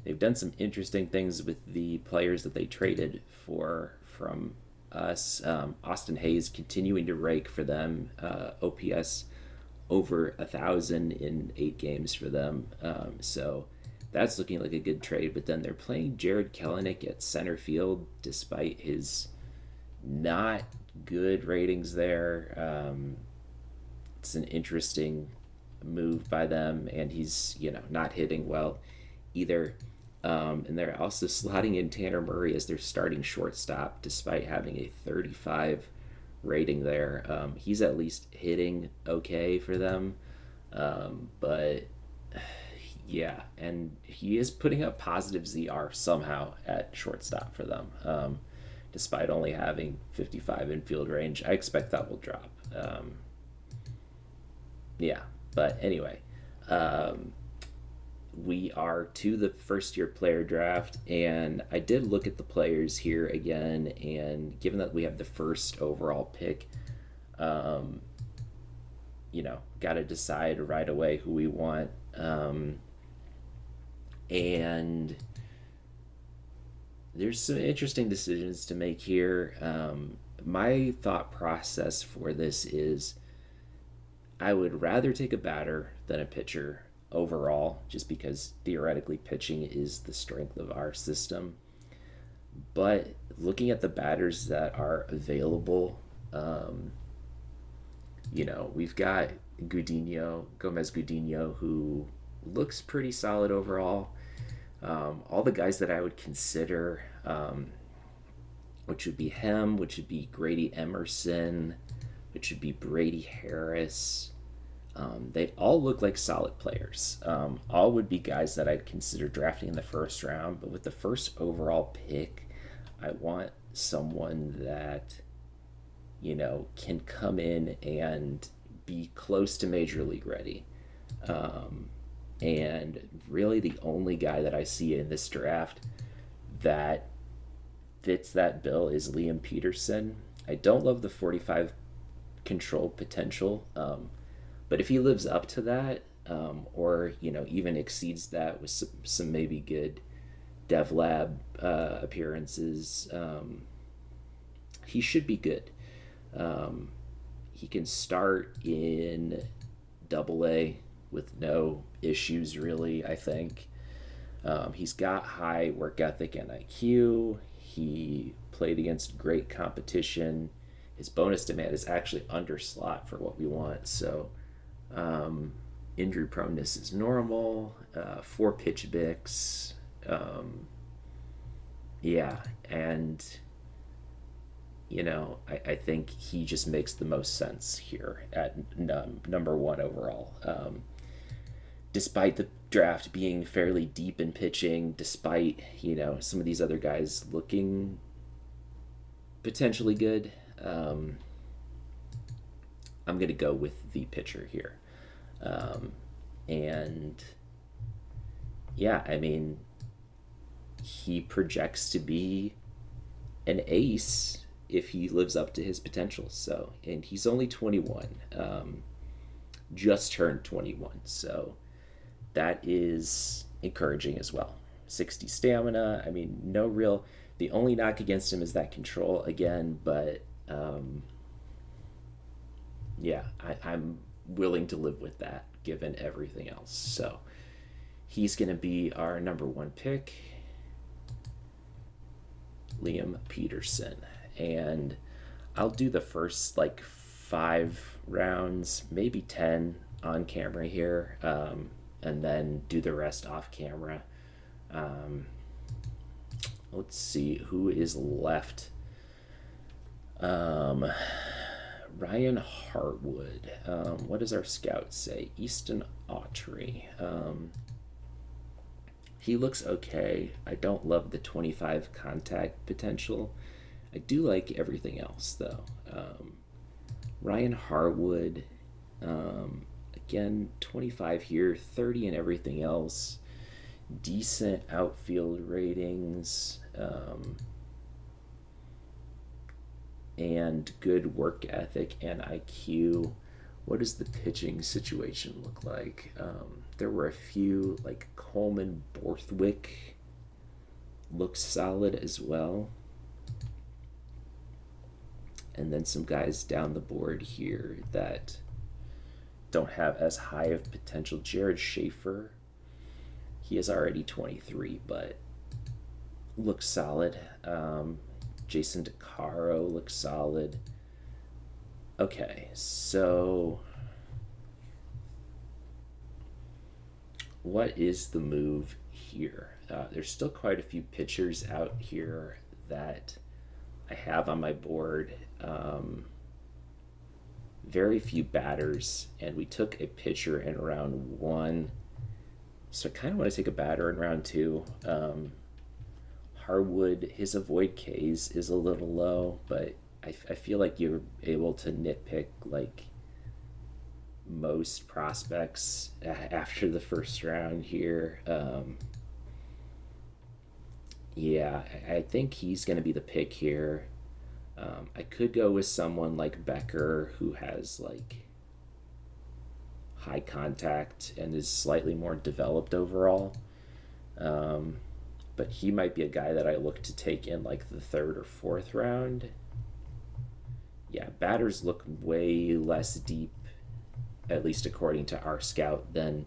They've done some interesting things with the players that they traded for from us. Austin Hayes continuing to rake for them. OPS over 1,000 in 8 games for them. So that's looking like a good trade. But then they're playing Jared Kelenic at center field despite his not good ratings there. It's an interesting move by them, and he's not hitting well either. And they're also slotting in Tanner Murray as their starting shortstop despite having a 35 rating there. He's at least hitting okay for them, but yeah, and he is putting up positive ZR somehow at shortstop for them, despite only having 55 infield range. I expect that will drop. Yeah, but anyway, we are to the first year player draft, and I did look at the players here again, and given that we have the first overall pick, got to decide right away who we want. And there's some interesting decisions to make here. My thought process for this is I would rather take a batter than a pitcher overall, just because theoretically pitching is the strength of our system. But looking at the batters that are available, we've got Gomez Gudino, who looks pretty solid overall. All the guys that I would consider, which would be him, which would be Grady Emerson, which would be Brady Harris. They all look like solid players. All would be guys that I'd consider drafting in the first round, but with the first overall pick, I want someone that, can come in and be close to major league ready. And really the only guy that I see in this draft that fits that bill is Liam Peterson. I don't love the 45 control potential, but if he lives up to that, or even exceeds that with some maybe good Dev Lab appearances. He should be good. Um, he can start in Double A with no issues, really, I think. He's got high work ethic and IQ. He played against great competition. His bonus demand is actually under slot for what we want. So um, injury proneness is normal. 4 pitch mix. Um, yeah, and I think he just makes the most sense here at number one overall. Despite the draft being fairly deep in pitching, despite some of these other guys looking potentially good, um, I'm gonna go with the pitcher here, um, and yeah, I mean he projects to be an ace if he lives up to his potential. So, and he's only 21, just turned 21. So that is encouraging as well. 60 stamina. I mean, no real. The only knock against him is that control again, but yeah, I'm willing to live with that given everything else. So he's going to be our number one pick, Liam Peterson. And I'll do the first like 5 rounds, maybe 10 on camera here, and then do the rest off camera. Um, let's see who is left. Ryan Hartwood. What does our scout say? Easton Autry. He looks okay. I don't love the 25 contact potential. I do like everything else, though. Ryan Hartwood, again, 25 here, 30 in everything else. Decent outfield ratings, and good work ethic and IQ. What does the pitching situation look like? There were a few, like Coleman Borthwick looks solid as well. And then some guys down the board here that don't have as high of potential. Jared Schaefer, he is already 23, but looks solid. Jason DeCaro looks solid. Okay, so what is the move here? There's still quite a few pitchers out here that I have on my board. Very few batters, and we took a pitcher in round 1. So I kind of want to take a batter in round 2. Harwood, his avoid Ks is a little low, but I feel like you're able to nitpick like most prospects after the first round here. Yeah, I think he's going to be the pick here. I could go with someone like Becker, who has like high contact and is slightly more developed overall. But he might be a guy that I look to take in like the 3rd or 4th round. Yeah, batters look way less deep, at least according to our scout, than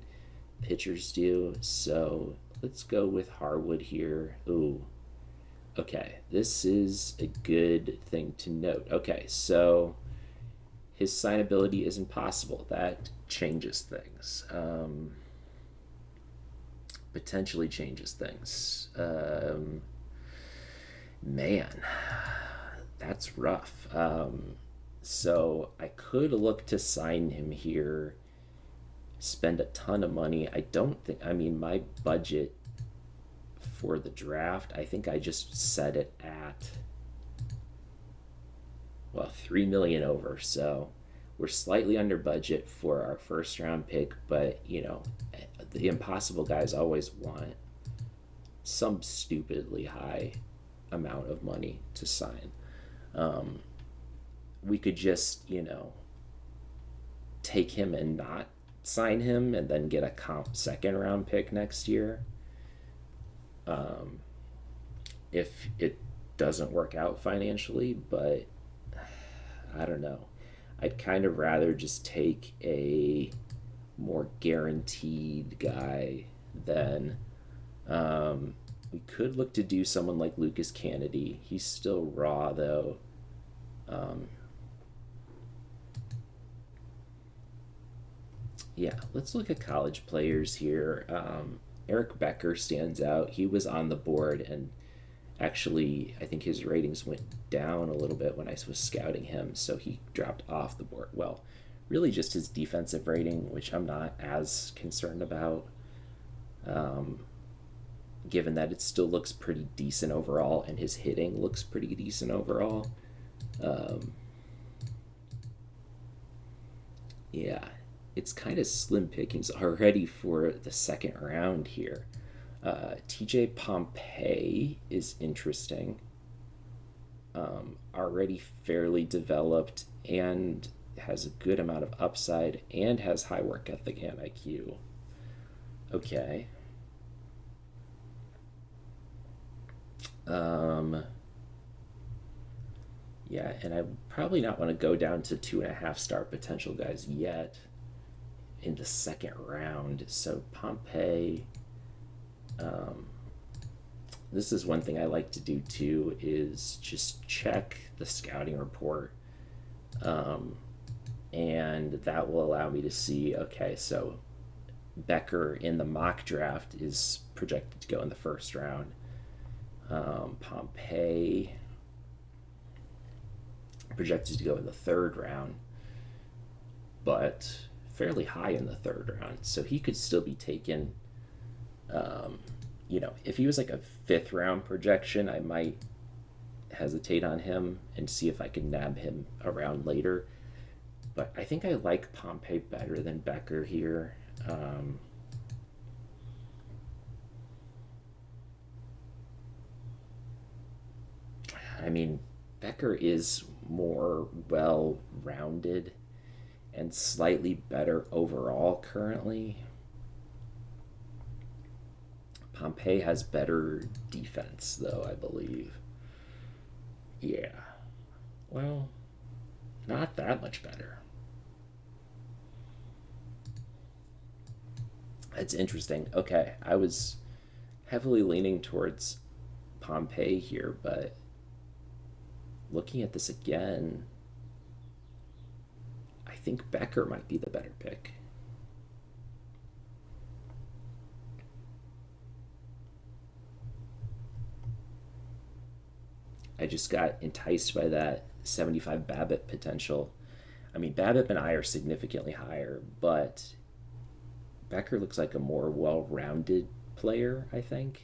pitchers do. So let's go with Harwood here. Ooh, okay, this is a good thing to note. Okay, so his signability isn't possible. That changes things. Potentially changes things. Man, that's rough. So I could look to sign him here, spend a ton of money. I mean, my budget for the draft, I think I just set it at, well, 3 million over. So we're slightly under budget for our first round pick, but the impossible guys always want some stupidly high amount of money to sign. We could just, take him and not sign him and then get a comp second round pick next year. if it doesn't work out financially, but I don't know. I'd kind of rather just take a more guaranteed guy than we could look to do someone like Lucas Kennedy. He's still raw though. Um, yeah, let's look at college players here. Eric Becker stands out. He was on the board, and actually, I think his ratings went down a little bit when I was scouting him, so he dropped off the board. Well, really just his defensive rating, which I'm not as concerned about, um, given that it still looks pretty decent overall, and his hitting looks pretty decent overall. Um, yeah, it's kind of slim pickings already for the second round here. TJ Pompey is interesting. Already fairly developed and has a good amount of upside and has high work ethic and IQ. Okay. Um, yeah, and I probably not want to go down to 2.5 star potential guys yet in the second round. So Pompey, um, this is one thing I like to do too, is just check the scouting report, um, and that will allow me to see, okay, so Becker in the mock draft is projected to go in the first round. Pompey projected to go in the third round, but fairly high in the third round, so he could still be taken. um, if he was like a fifth round projection, I might hesitate on him and see if I can nab him around later. But I think I like Pompey better than Becker here. I mean, Becker is more well rounded and slightly better overall currently. Pompey has better defense, though, I believe. Yeah. Well, not that much better. It's interesting. Okay, I was heavily leaning towards Pompey here, but looking at this again, I think Becker might be the better pick. I just got enticed by that 75 BABIP potential. I mean, BABIP and I are significantly higher, but Becker looks like a more well rounded player, I think.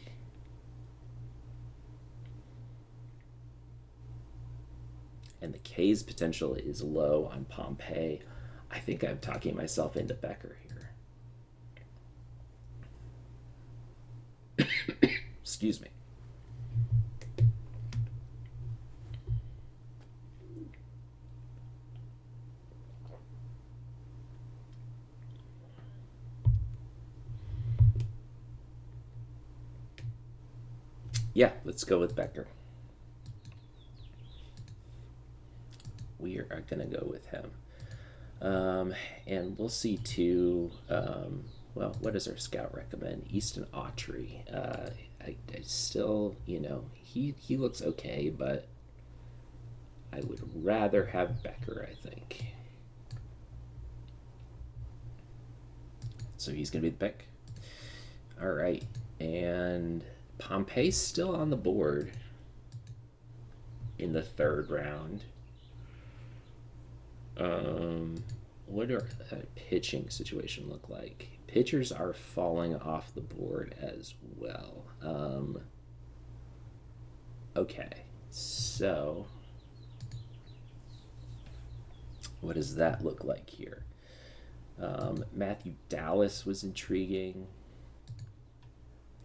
And the K's potential is low on Pompey. I think I'm talking myself into Becker here. Excuse me. Yeah, let's go with Becker. We are going to go with him. And we'll see too. Well, what does our scout recommend? Easton Autry. I still, he looks okay, but I would rather have Becker, I think. So he's going to be the pick. All right. And Pompey's still on the board in the third round. What does a pitching situation look like? Pitchers are falling off the board as well. Okay, so what does that look like here? Matthew Dallas was intriguing.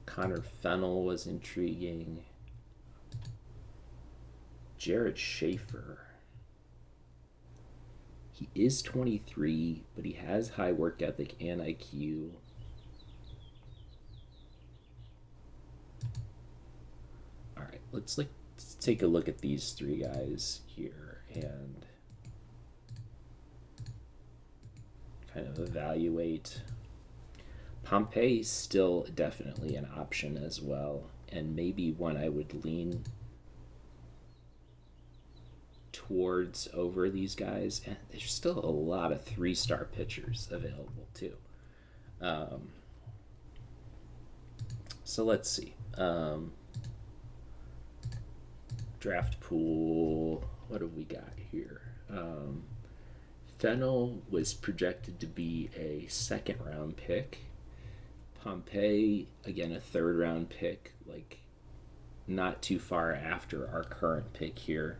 Connor Fennell was intriguing. Jared Schaefer. He is 23, but he has high work ethic and IQ. All right, let's take a look at these three guys here and kind of evaluate. Pompey's still definitely an option as well, and maybe one I would lean towards over these guys. And there's still a lot of 3-star pitchers available too. So let's see. Draft pool. What have we got here? Fennel was projected to be a 2nd-round pick. Pompey, again, a 3rd-round pick, like not too far after our current pick here.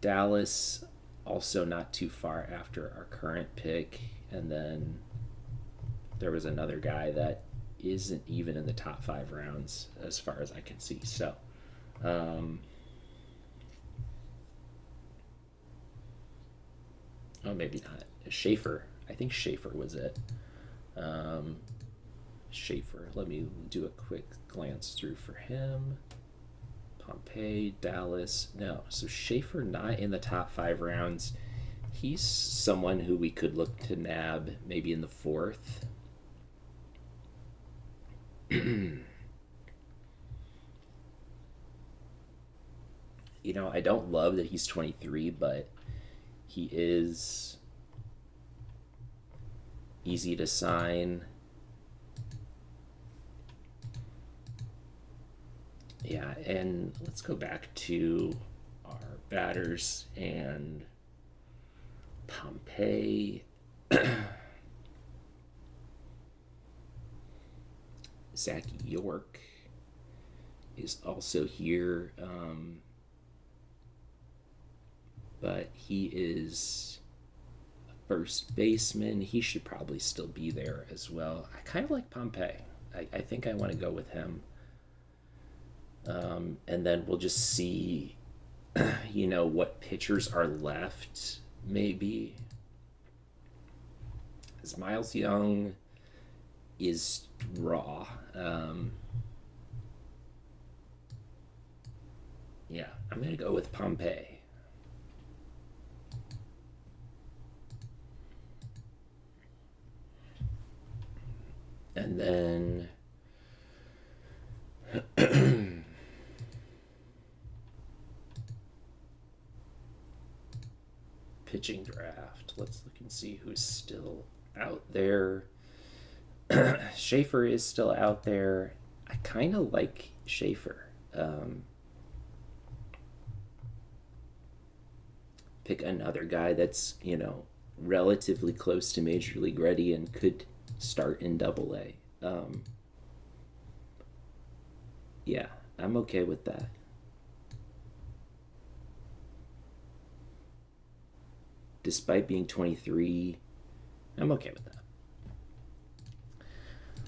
Dallas, also not too far after our current pick. And then there was another guy that isn't even in the top 5 rounds as far as I can see. So, oh, maybe not. Schaefer. I think Schaefer was it. Schaefer. Let me do a quick glance through for him. Pompey, Dallas. No. So Schaefer not in the top 5 rounds. He's someone who we could look to nab maybe in the 4th. You know, I don't love that he's 23, but he is easy to sign. Yeah, and let's go back to our batters and Pompey. Zach York is also here, but he is a first baseman. He should probably still be there as well. I kind of like Pompey. I think I want to go with him. And then we'll just see, what pitchers are left, maybe. As Miles Young is raw. Yeah, I'm going to go with Pompey. And then pitching draft. Let's look and see who's still out there. Schaefer is still out there. I kind of like Schaefer. Pick another guy that's, relatively close to Major League ready and could start in Double-A. Yeah, I'm okay with that. Despite being 23, I'm okay with that.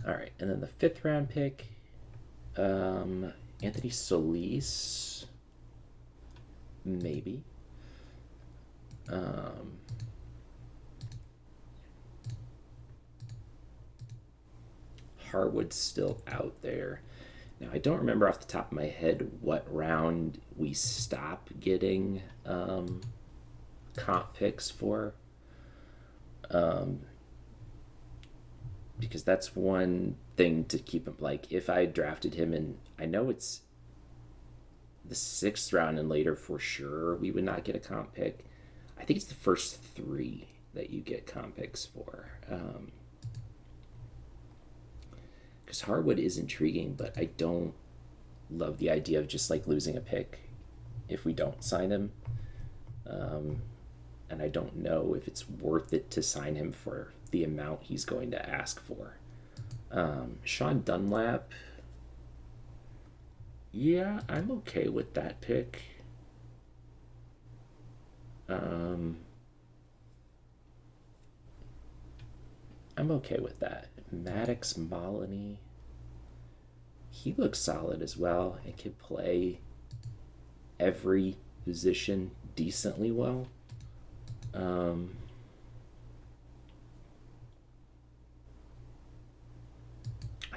All right, and then the 5th-round pick, Anthony Solis, maybe. Harwood's still out there. Now, I don't remember off the top of my head what round we stop getting comp picks for. Because that's one thing to keep him. Like, if I drafted him in, I know it's the 6th round and later for sure, we would not get a comp pick. I think it's the first 3 that you get comp picks for. Because Harwood is intriguing, but I don't love the idea of just like losing a pick if we don't sign him. And I don't know if it's worth it to sign him for the amount he's going to ask for. Sean Dunlap, yeah, I'm okay with that pick. I'm okay with that. Maddox Moloney, he looks solid as well and can play every position decently well. I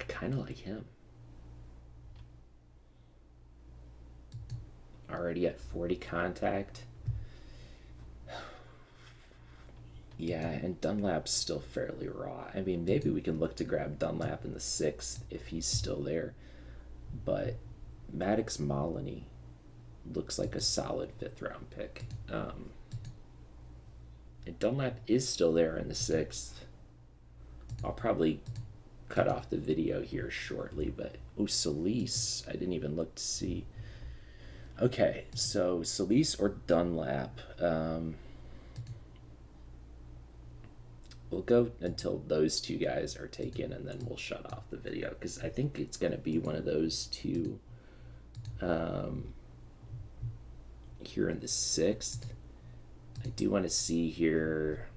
kind of like him. already at 40 contact. Yeah, and Dunlap's still fairly raw. I mean, maybe we can look to grab Dunlap in the 6th if he's still there. But Maddox Moloney looks like a solid 5th round pick. And Dunlap is still there in the 6th. I'll probably cut off the video here shortly, but Solis, I didn't even look to see. Okay, so Solis or Dunlap. We'll go until those two guys are taken, and then we'll shut off the video, because I think it's going to be one of those two here in the 6th. I do want to see here.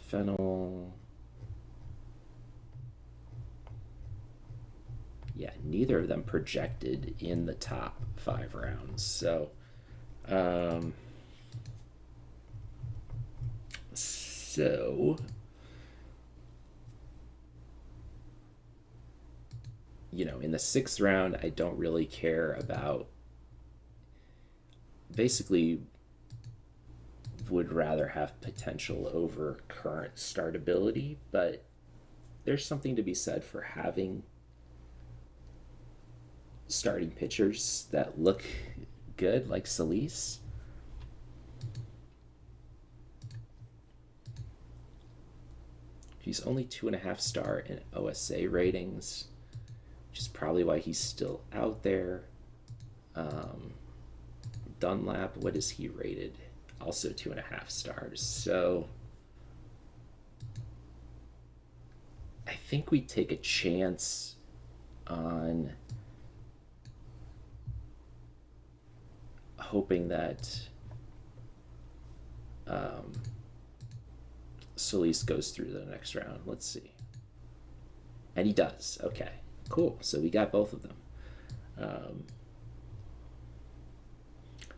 Fennel. Yeah, neither of them projected in the top 5 rounds. So, in the 6th round, I don't really care about. Basically, would rather have potential over current startability, but there's something to be said for having starting pitchers that look good, like Solis. He's only 2.5 star in OSA ratings, which is probably why he's still out there. Dunlap, what is he rated? Also 2.5 stars. So I think we take a chance on hoping that Solis goes through the next round. Let's see. And he does. Okay, cool. So we got both of them.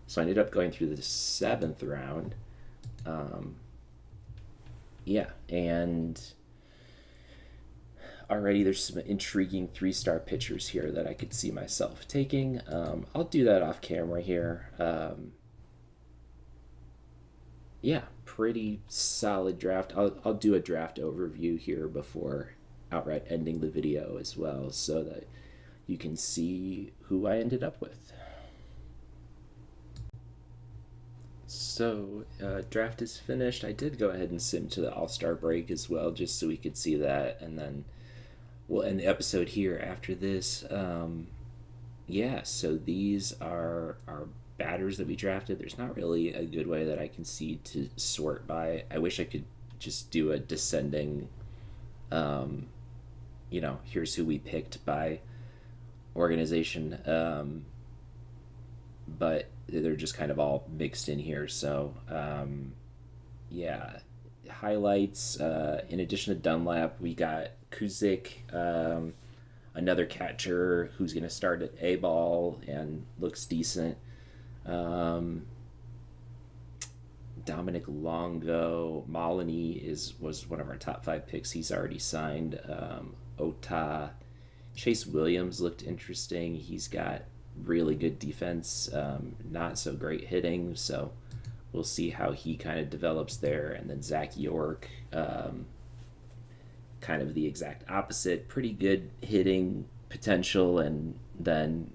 So I ended up going through the 7th round. Yeah, and already there's some intriguing 3-star pitchers here that I could see myself taking. I'll do that off camera here. Yeah, pretty solid draft. I'll do a draft overview here before outright ending the video as well, so that you can see who I ended up with. So, draft is finished. I did go ahead and sim to the All-Star break as well, just so we could see that, and then we'll end the episode here after this. Yeah, so these are our batters that we drafted. There's not really a good way that I can see to sort by. I wish I could just do a descending, here's who we picked by organization, but they're just kind of all mixed in here. So, yeah, highlights. In addition to Dunlap, we got Kuzik, another catcher who's going to start at A ball and looks decent. Dominic Longo, Moloney was one of our top 5 picks. He's already signed. Ota, Chase Williams looked interesting. He's got really good defense, not so great hitting, so we'll see how he kind of develops there. And then Zach York, kind of the exact opposite, pretty good hitting potential, and then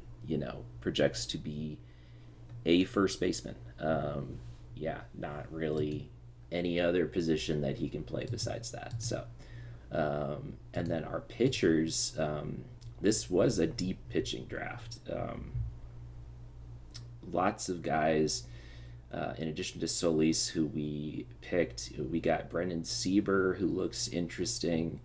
projects to be a first baseman. Yeah, not really any other position that he can play besides that. So and then our pitchers, this was a deep pitching draft. Lots of guys, in addition to Solis, who we picked. We got Brendan Sieber, who looks interesting.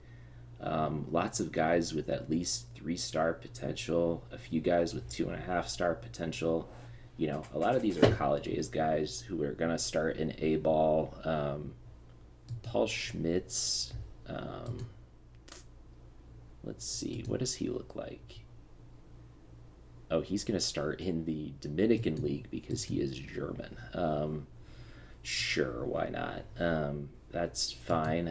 Lots of guys with at least 3-star potential. A few guys with 2.5-star potential. A lot of these are college age guys who are going to start in A ball. Paul Schmitz. Let's see. What does he look like? Oh, he's going to start in the Dominican League because he is German. Sure, why not? That's fine.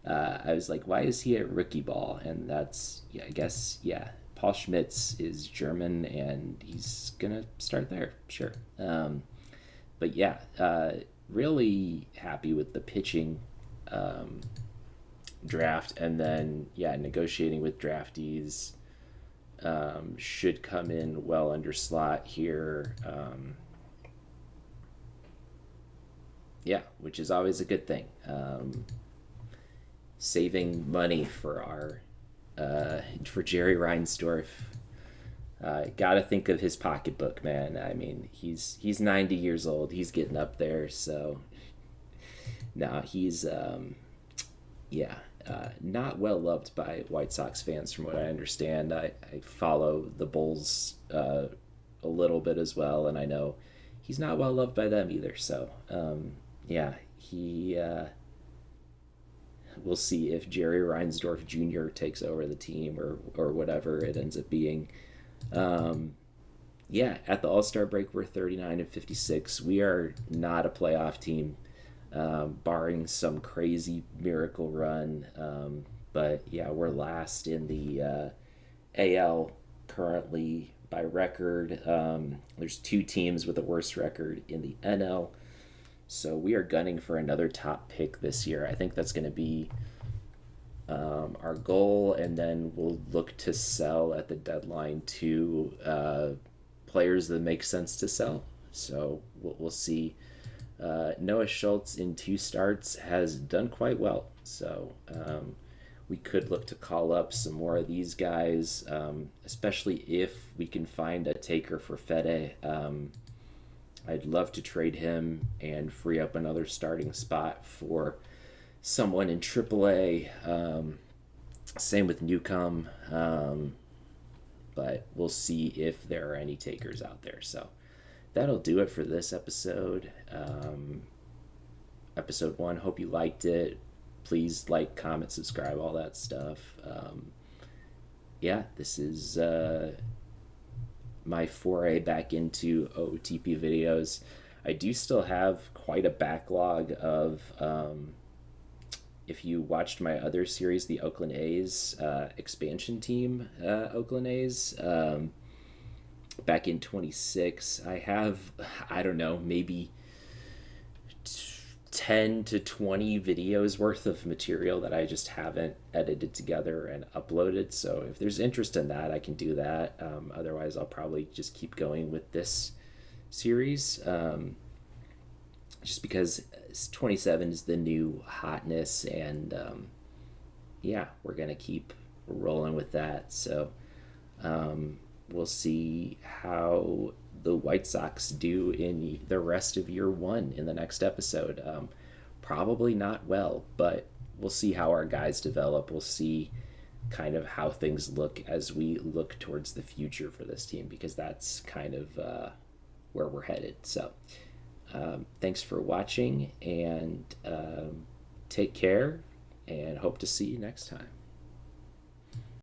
I was like, why is he at rookie ball? And that's, yeah, I guess, yeah. Paul Schmitz is German, and he's gonna start there, sure. But yeah, really happy with the pitching um, draft, and then yeah, negotiating with draftees should come in well under slot here. Yeah, which is always a good thing. Saving money for our for Jerry Reinsdorf. Got to think of his pocketbook, man. I mean, he's 90 years old. He's getting up there, so no, he's yeah, not well loved by White Sox fans, from what I understand. I follow the Bulls a little bit as well, and I know he's not well loved by them either. So yeah, he. We'll see if Jerry Reinsdorf Jr. takes over the team, or whatever it ends up being. Yeah, at the All-Star break, we're 39-56. We are not a playoff team, barring some crazy miracle run. But yeah, we're last in the AL currently by record. There's two teams with a worse record in the NL. So we are gunning for another top pick this year. I think that's going to be our goal, and then we'll look to sell at the deadline to players that make sense to sell. So we'll see. Noah Schultz in 2 starts has done quite well. So we could look to call up some more of these guys, especially if we can find a taker for Fede. I'd love to trade him and free up another starting spot for someone in AAA. Same with Newcomb. But we'll see if there are any takers out there. So that'll do it for this episode. Episode 1. Hope you liked it. Please like, comment, subscribe, all that stuff. Yeah, this is my foray back into OOTP videos. I do still have quite a backlog of, if you watched my other series, the Oakland A's expansion team, Oakland A's, back in 26, I have, I don't know, maybe 10 to 20 videos worth of material that I just haven't edited together and uploaded. So if there's interest in that, I can do that. Otherwise, I'll probably just keep going with this series, just because 27 is the new hotness, and yeah, we're gonna keep rolling with that. So we'll see how the White Sox do in the rest of year 1 in the next episode. Probably not well, but we'll see how our guys develop. We'll see kind of how things look as we look towards the future for this team, because that's kind of where we're headed. So thanks for watching, and take care, and hope to see you next time.